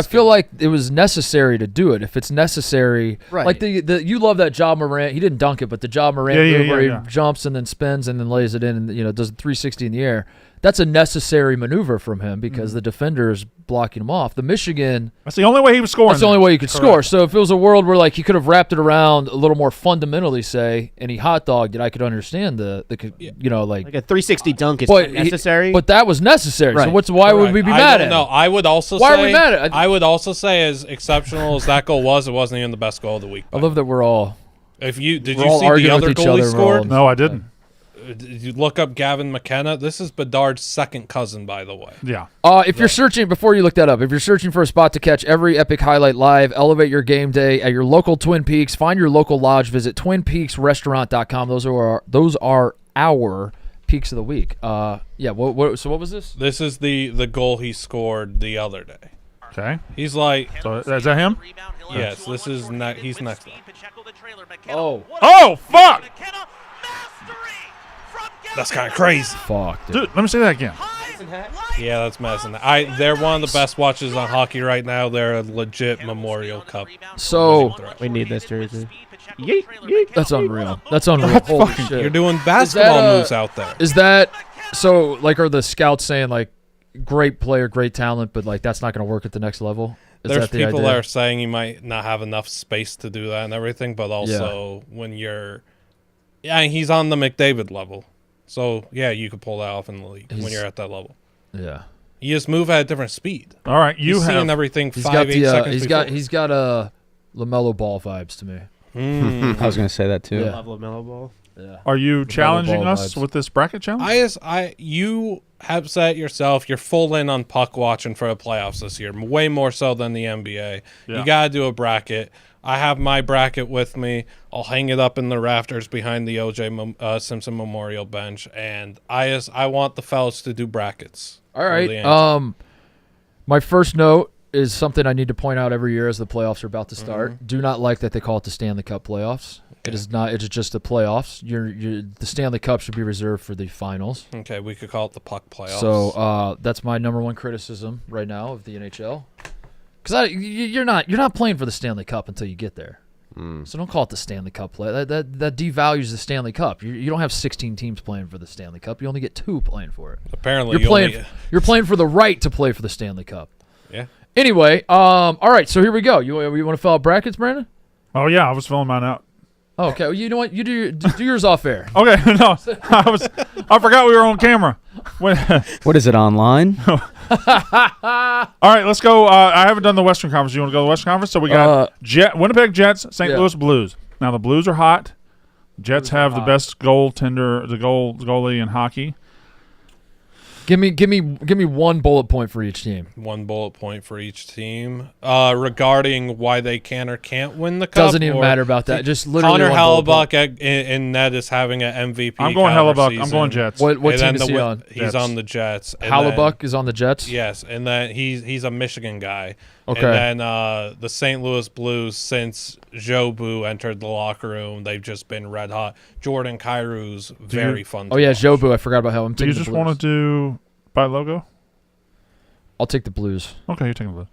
feel like it was necessary to do it. If it's necessary, right. Like you love that Ja Morant. He didn't dunk it, but the Ja Morant move where he jumps and then spins and then lays it in and does a 360 in the air. That's a necessary maneuver from him because the defender is blocking him off. The Michigan. That's the only way he was scoring. That's the only way you could score. So if it was a world where he could have wrapped it around a little more fundamentally, say, and he hot dogged it, I could understand like a 360 dunk is necessary. But that was necessary. Right. So why would we be mad at it? No, I would also why say. Are we mad at it? I would also say, as exceptional as that goal was, it wasn't even the best goal of the week. I love that we're all. Did you see the other goal he scored? No, I didn't. You look up Gavin McKenna. This is Bedard's second cousin, by the way. Yeah. If you're searching, before you look that up, if you're searching for a spot to catch every epic highlight live, elevate your game day at your local Twin Peaks. Find your local lodge. Visit TwinPeaksRestaurant.com. Those are our peaks of the week. So what was this? This is the goal he scored the other day. Okay. He's like. So is that him? Yes. This is he's next up. Oh fuck! That's kind of crazy. Fuck, dude. Let me say that again. Yeah, that's messing. They're one of the best watches on hockey right now. They're a legit Memorial Cup. So we need this jersey. That's unreal. That's unreal. Holy shit. You're doing basketball moves out there. Is that so? Are the scouts saying great player, great talent, but like that's not going to work at the next level. There's people that are saying you might not have enough space to do that and everything, but also when you're, he's on the McDavid level, so yeah, you could pull that off in the league when you're at that level. Yeah, you just move at a different speed. All right, he's seeing everything 5-8 seconds. He's got LaMelo Ball vibes to me. I was going to say that too. Yeah. Love LaMelo Ball. Yeah. Are you challenging Ball us vibes. with this bracket challenge? You have said yourself you're full in on puck watching for the playoffs this year, way more so than the NBA. Yeah. You got to do a bracket. I have my bracket with me. I'll hang it up in the rafters behind the O.J. Simpson Memorial Bench, and I want the fellas to do brackets. All right. My first note is something I need to point out every year as the playoffs are about to start. Do not like that they call it the Stanley Cup playoffs. It is not. It's just the playoffs. The Stanley Cup should be reserved for the finals. Okay, we could call it the puck playoffs. So that's my number one criticism right now of the NHL. Because you're not playing for the Stanley Cup until you get there. So don't call it the Stanley Cup play. That devalues the Stanley Cup. You don't have 16 teams playing for the Stanley Cup. You only get 2 playing for it. Apparently, you're playing for the right to play for the Stanley Cup. Yeah. Anyway, all right. So here we go. You want to fill out brackets, Brandon? Oh yeah, I was filling mine out. Oh, okay. Well, you know what? You do yours off air. Okay, no, I forgot we were on camera. What is it, online? All right, let's go. I haven't done the Western Conference. You want to go to the Western Conference? So we got Winnipeg Jets, St. Louis Blues. Now the Blues are hot. Jets have the best goaltender, the goalie in hockey. Give me one bullet point for each team. One bullet point for each team regarding why they can or can't win the cup. Doesn't even matter about that. Just literally Connor one bullet Hellebuck in net is having an MVP. I'm going Hellebuck. Season. I'm going Jets. What team is he on? He's on the Jets. Hellebuck is on the Jets? Yes, and then he's a Michigan guy. Okay. And then the St. Louis Blues, since Jobu entered the locker room, they've just been red hot. Jordan Kyrie's very fun. Oh, yeah, Jobu. I forgot about him. Do you just want to do by logo? I'll take the Blues. Okay, you're taking the Blues.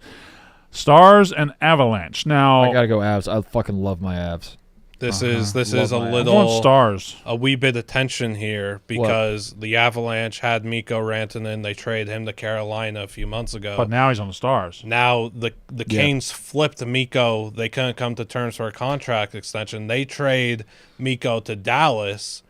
Stars and Avalanche. Now I gotta go Avs. I fucking love my Avs. This is a I'm little going Stars. A wee bit of tension here because the Avalanche had Mikko Rantanen. They traded him to Carolina a few months ago. But now he's on the Stars. Now the Canes flipped Mikko. They couldn't come to terms for a contract extension. They trade Mikko to Dallas.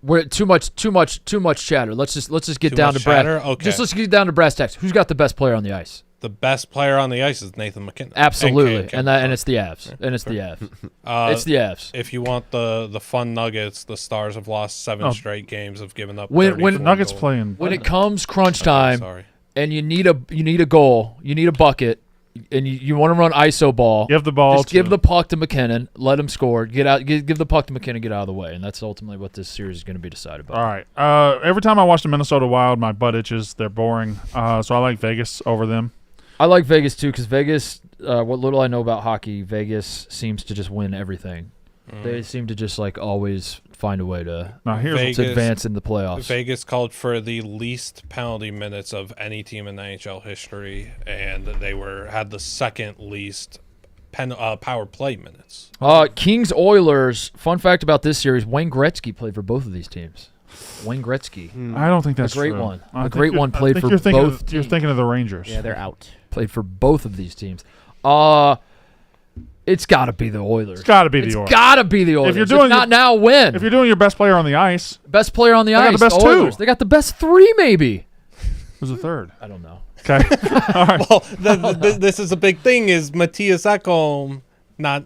We're too much chatter. Let's just get down to brass. Okay. Let's get down to brass tacks. Who's got the best player on the ice? The best player on the ice is Nathan McKinnon. Absolutely, and it's the Avs. And it's the Avs. It's the Avs. If you want the fun nuggets, the Stars have lost 7 straight games, have given up. When the Nuggets playing, when it comes crunch time, and you need a goal, you need a bucket, and you want to run ISO ball. Give the ball. Just give the puck to McKinnon. Let him score. Get out. Give the puck to McKinnon. Get out of the way, and that's ultimately what this series is going to be decided by. All right. Every time I watch the Minnesota Wild, my butt itches. They're boring. So I like Vegas over them. I like Vegas too because Vegas. What little I know about hockey, Vegas seems to just win everything. They seem to just like always find a way to advance in the playoffs. Vegas called for the least penalty minutes of any team in NHL history, and they had the second least power play minutes. Kings Oilers. Fun fact about this series: Wayne Gretzky played for both of these teams. Wayne Gretzky. I don't think that's a great true. one. A great one played for both. You're thinking of the Rangers. Yeah, they're out. Played for both of these teams. It's got to be the Oilers. It's got to be the Oilers. It's got to be the Oilers. If you're doing not now, win. If you're doing your best player on the ice, best player on the ice. They got the best Oilers. 2. They got the best 3, maybe. Who's the third? I don't know. Okay. All right. Well, this is a big thing. Is Matthias Ekholm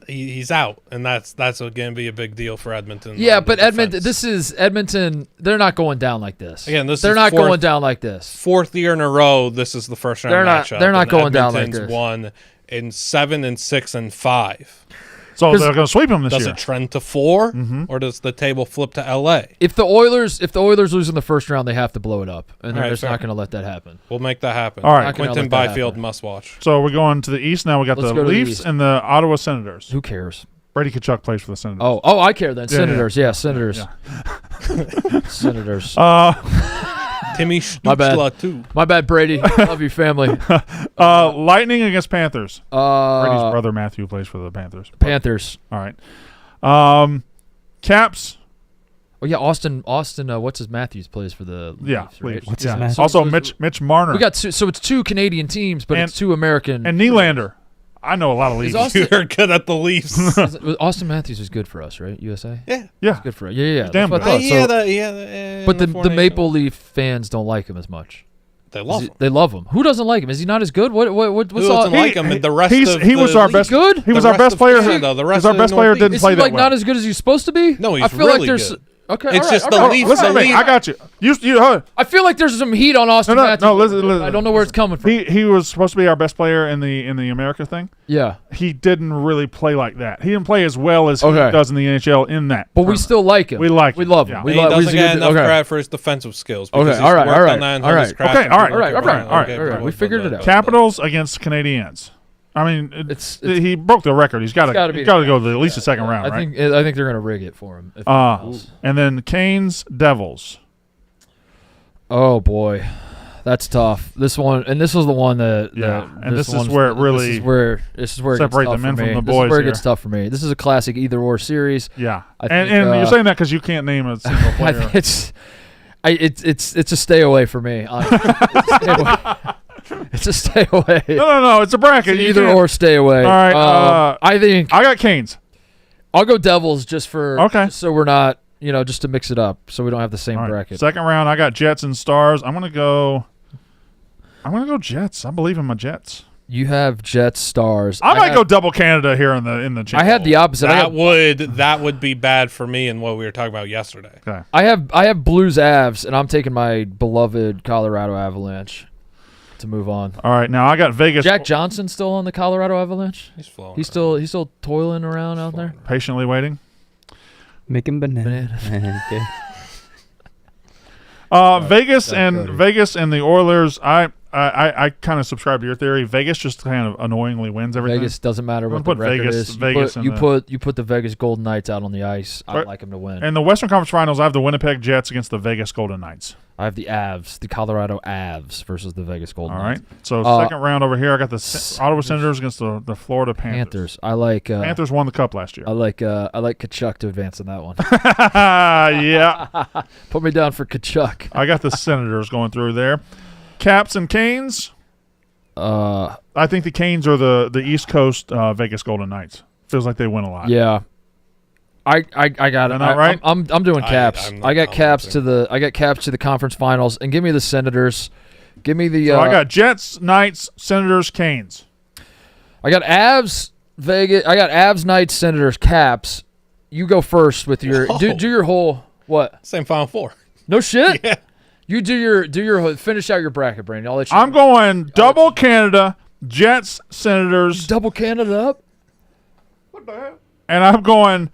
he's out, and that's going to be a big deal for Edmonton. Yeah, but Edmonton. This is Edmonton. They're not going down like this. Again, they're not going down like this. 4th year in a row. This is the first round matchup. They're not going down like Edmonton's this. won in 7 and 6 and 5. So they're going to sweep them this year. Does it trend to 4, or does the table flip to LA? If the Oilers lose in the first round, they have to blow it up, and they're just not going to let that happen. We'll make that happen. All right, Quentin Byfield must watch. So we're going to the East now. We got the Leafs and the Ottawa Senators. Who cares? Brady Tkachuk plays for the Senators. Oh, I care then. Yeah, Senators, yeah. Senators. Yeah. Senators. Timmy Stutzla too. My bad, Brady. Love you, family. Lightning against Panthers. Brady's brother Matthew plays for the Panthers. Panthers. All right. Caps. Oh yeah, Austin. What's his Matthews plays for the Leafs, right? Leafs. What's Yeah. his Matthews? Also, Mitch Marner. We got so it's 2 Canadian teams, but it's 2 American. and Nylander. I know a lot of Is Leafs. You're good at the Leafs. Austin Matthews is good for us, right? USA. Yeah. Yeah. Good for us. Yeah. damn That's what I good. thought. But the Maple Leaf fans don't like him as much. They love him. They love him. Who doesn't like him? Is he not as good? What's Who all? doesn't like him? And the rest of he was the our league. best. Good? He was The our rest best of player. Canada, the rest Because our of the best player Northeast. didn't Is play he that like well. not as good as he's supposed to be? No, he's I feel really like there's good. okay. It's all just right, the all right. Leafs- Listen to me. League. I got you. You I feel like there's some heat on Austin No, Matthews. listen, I don't know where it's coming from. He was supposed to be our best player in the America thing. Yeah, He didn't really play like that. He didn't play as well as Okay. he does in the NHL in that. but we tournament. still like him. We like We him. love Yeah. him. And We he love. doesn't He's a get good. enough Okay. credit for his defensive skills. Okay, Because he's all right, worked all right, on that and all his right. craft. Okay, all right, all right. We figured it out. Capitals against Canadiens. I mean, It's- he broke the record. He's got to gotta go be- to at least the second round, I right? think they're gonna rig it for him. If nothing else. And then Canes Devils. Oh boy, that's tough. This one, and this was the one that. And this is where it really This is where it gets separate tough the men for from me. the This is boys where it here. gets tough for me. This is a classic either/or series. Yeah, I and think, you're saying that because you can't name a single I player. think it's a stay away for me. It's a stay away. No. It's a bracket. It's You either can't- or stay away. All right. I think I got Canes. I'll go Devils just for Okay. just so we're not just to mix it up so we don't have the same All right. bracket. Second round, I got Jets and Stars. I'm gonna go Jets. I believe in my Jets. You have Jets, Stars. I might go double Canada here in the. I had the opposite. That would be bad for me in what we were talking about yesterday. Okay. I have Blues, Avs, and I'm taking my beloved Colorado Avalanche to move on. All right. Now I got Vegas. Jack Johnson still on the Colorado Avalanche? He's flowing. He's still toiling around out there. Patiently waiting. Making banana. Vegas and Cody. Vegas and the Oilers. I kind of subscribe to your theory. Vegas just kind of annoyingly wins everything. Vegas doesn't matter I'm what the gonna put record Vegas- is. Vegas in you the- put the Vegas Golden Knights out on the ice. I'd Right. like them to win. In the Western Conference Finals, I have the Winnipeg Jets against the Vegas Golden Knights. I have the Avs, the Colorado Avs versus the Vegas Golden All right. Knights. So second round over here, I got the Ottawa Senators against the Florida Panthers. Panthers. I like Panthers won the cup last year. I like Kachuk to advance in that one. Yeah. Put me down for Kachuk. I got the Senators going through there. Caps and Canes. I think the Canes are the East Coast Vegas Golden Knights. Feels like they win a lot. Yeah. I got it. Am I right? I'm doing Caps. I'm I got not Caps commenting. to the conference finals, and give me the Senators. Give me the. So I got Jets, Knights, Senators, Canes. I got Avs, Vegas. I got Avs, Knights, Senators, Caps. You go first with your do your whole what? Same Final Four. No shit. Yeah. You do your finish out your bracket, Brandon. I'll let you. I'm going double Canada, Jets, Senators, double Canada up. and I'm going.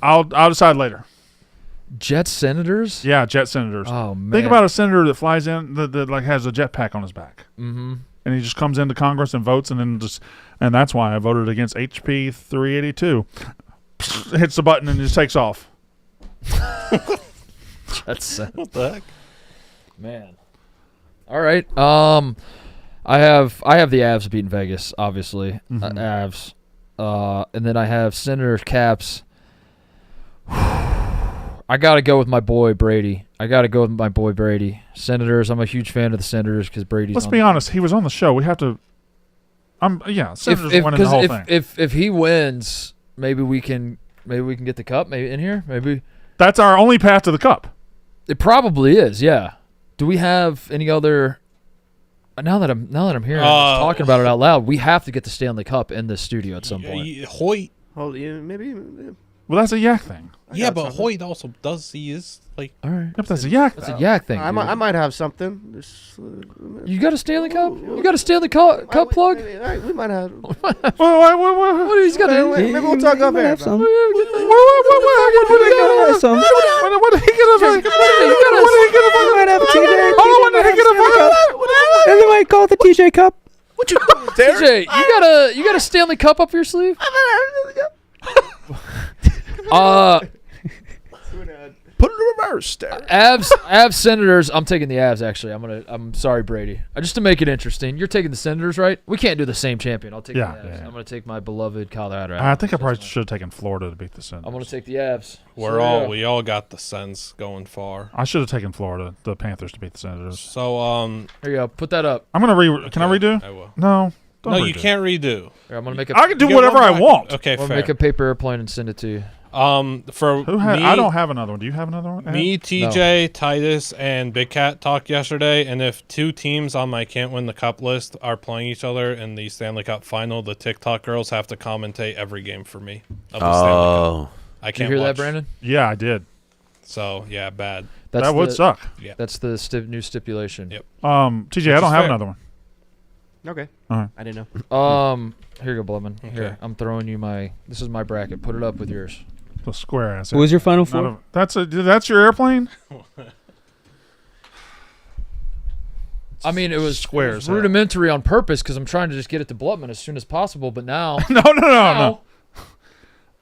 I'll decide later. Jets, Senators. Yeah, Jet Senators. Oh man. Think about a senator that flies in that like has a jetpack on his back. Mm-hmm. And he just comes into Congress and votes, and that's why I voted against HP 382. Hits the button and just takes off. That's What the heck? man. All right. I have the Avs beating Vegas, obviously. Avs. And then I have Senators, Caps. I got to go with my boy Brady. Senators. I'm a huge fan of the Senators because Brady's. Let's be honest. He was on the show. We have to. Senators winning the whole thing. If he wins, maybe we can get the cup. Maybe in here. Maybe That's our only path to the cup. it probably is. Yeah. Do we have any other? Now that I'm hearing talking about it out loud, we have to get the Stanley Cup in the studio at some point. Hoyt. Oh, yeah, maybe. Well, that's a yak thing. Yeah, but Hoyt also does. He is like. All right. Yep, that's a yak That's thing. a yak thing. I dude. might have something. You got a Stanley Cup? You got a Stanley Cup plug? We might have. What he's got to Maybe we'll talk off air. And they might call it the TJ Cup. What you doing, Terry? TJ, you got a Stanley Cup up your sleeve? Put it in reverse there. Avs, Senators. I'm taking the Avs. Actually, I'm sorry, Brady. Just to make it interesting, you're taking the Senators, right? We can't do the same champion. I'll take the Avs. Yeah. I'm going to take my beloved Colorado. I think I probably should have taken Florida to beat the Senators. I'm going to take the Avs. We all got the Sens going far. I should have taken Florida, the Panthers, to beat the Senators. So here you go. Put that up. I'm gonna Can I redo? I will. No. No, you can't redo. Here, I'm gonna make I can do whatever I want. Okay, I'm fair. make a paper airplane and send it to you. For me, I don't have another one. Do you have another one? Me, TJ, Titus, and Big Cat talked yesterday, and if two teams on my Can't Win the Cup list are playing each other in the Stanley Cup final, the TikTok girls have to commentate every game for me of the Stanley Cup. I can't Did you hear watch. that, Brandon? Yeah, I did. So, yeah, bad. That would suck. Yeah. That's the new stipulation. Yep. TJ, I don't have another one. Okay. All right. I didn't know. Here you go, Blubman. Okay. Here, I'm throwing you this is my bracket. Put it up with yours. The square ass. What was your final four? That's your airplane? I mean, it was Squares. rudimentary on purpose because I'm trying to just get it to Blubman as soon as possible. But now, No.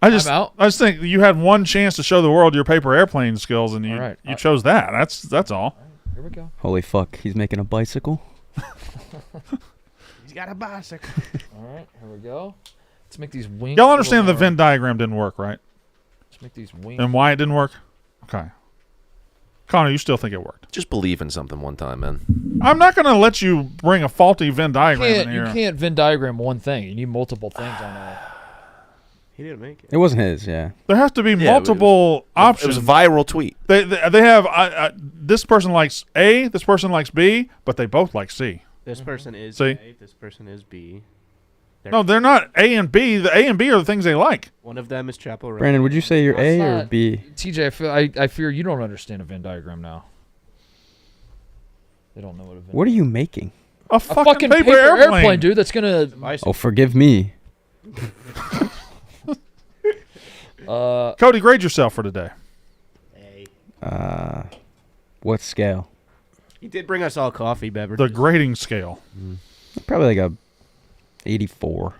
I just out. think you had one chance to show the world your paper airplane skills, and you chose that. That's all. Here we go. Holy fuck, he's making a bicycle? He's got a bicycle. All right, here we go. Let's make these wings. Y'all understand the Venn diagram didn't work, right? Let's make these wings. And why it didn't work? Okay. Connor, you still think it worked? Just believe in something one time, man. I'm not going to let you bring a faulty Venn diagram in here. You can't Venn diagram one thing. You need multiple things on that. He didn't make it. It wasn't his, yeah. There has to be multiple options. It was a viral tweet. They have this person likes A, this person likes B, but they both like C. This person is See? A, this person is B. No, they're not A and B. The A and B are the things they like. One of them is Chapel Road. Brandon, would you say you're A or B? TJ, I fear you don't understand a Venn diagram now. They don't know what a Venn. What are you making? A fucking paper airplane, dude. That's gonna. Oh, forgive me. Cody, grade yourself for today. A. What scale? He did bring us all coffee beverages. The grading scale. Probably like a 84.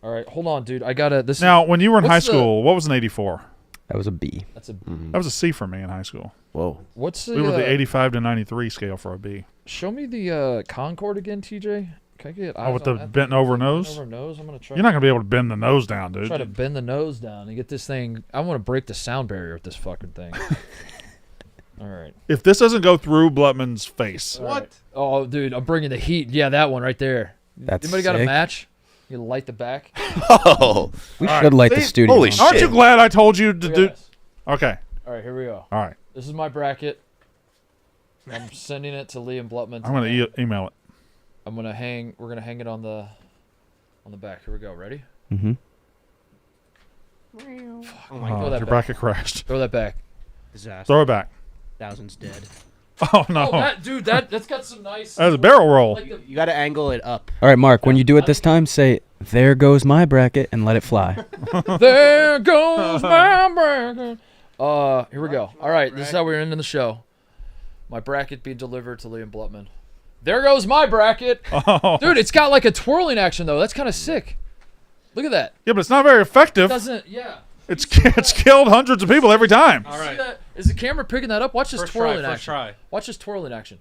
All right, hold on, dude. I gotta. This Now, when you were in high school, what was an 84? That was a B. That's a. That was a C for me in high school. Whoa. What's the? We were the 85 to 93 scale for a B. Show me the Concorde again, TJ. Can I get? Oh, with the bent over nose? Bent over nose. I'm gonna try. You're not gonna be able to bend the nose down, dude. Try to bend the nose down and get this thing. I want to break the sound barrier with this fucking thing. All right. If this doesn't go through Blutman's face. What? Right. Oh, dude, I'm bringing the heat. Yeah, that one right there. That's Anybody got a sick. match? You light the back. Oh. We should light the studio. Holy on. shit. Aren't you glad I told you to Look do? at this. Okay. All right, here we go. All right. This is my bracket. I'm sending it to Liam Blutman. I'm gonna email it. I'm gonna hang. We're gonna hang it on the back. Here we go. Ready? Mm-hmm. Oh my Throw Your that back. bracket crashed. Throw that back. Disaster. Throw it back. Thousands dead. Oh no. Oh, that's got some nice. That was a barrel roll. Like the, You got to angle it up. All right, Mark, when you do it this time, say, "There goes my bracket," and let it fly. there goes my bracket. Here we go. All right, this is how we're ending the show. My bracket being delivered to Liam Blutman. There goes my bracket. Oh. Dude, it's got like a twirling action though. That's kind of sick. Look at that. Yeah, but it's not very effective. It's killed hundreds of people every time. All right. Is the camera picking that up? Watch this twirling action. Watch this twirling action.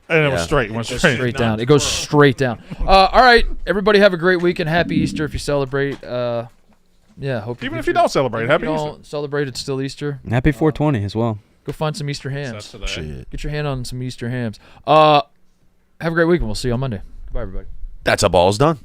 And it was straight. It went Straight down. It goes straight down. All right, everybody have a great weekend. Happy Easter if you celebrate. Yeah, hope Even if you don't celebrate, happy Easter. Easter. Don't celebrate, it's still Easter. And happy 420 as well. Go find some Easter hams. Shit. Get your hand on some Easter hams. Have a great weekend. We'll see you on Monday. Goodbye, everybody. That's a ball's done.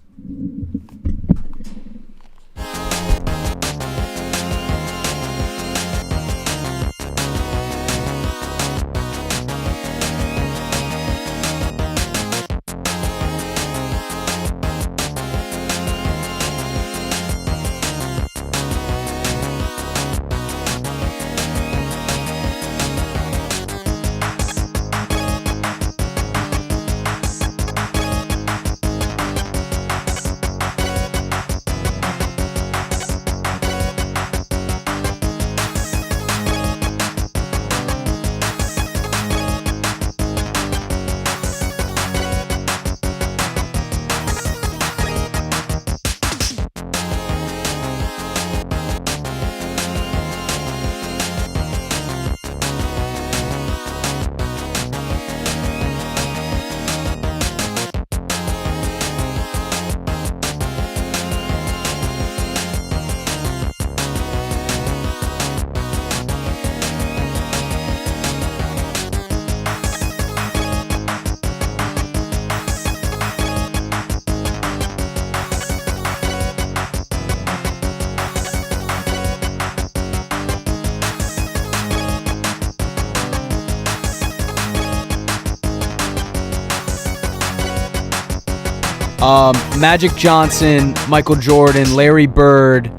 Magic Johnson, Michael Jordan, Larry Bird,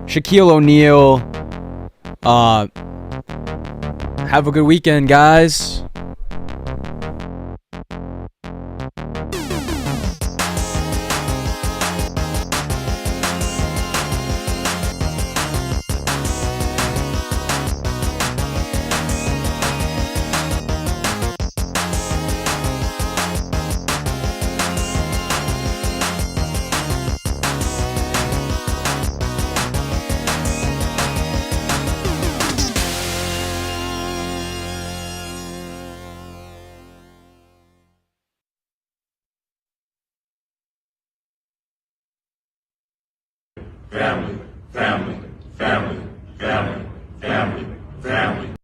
Shaquille O'Neal. Have a good weekend, guys. Family, family, family, family, family, family.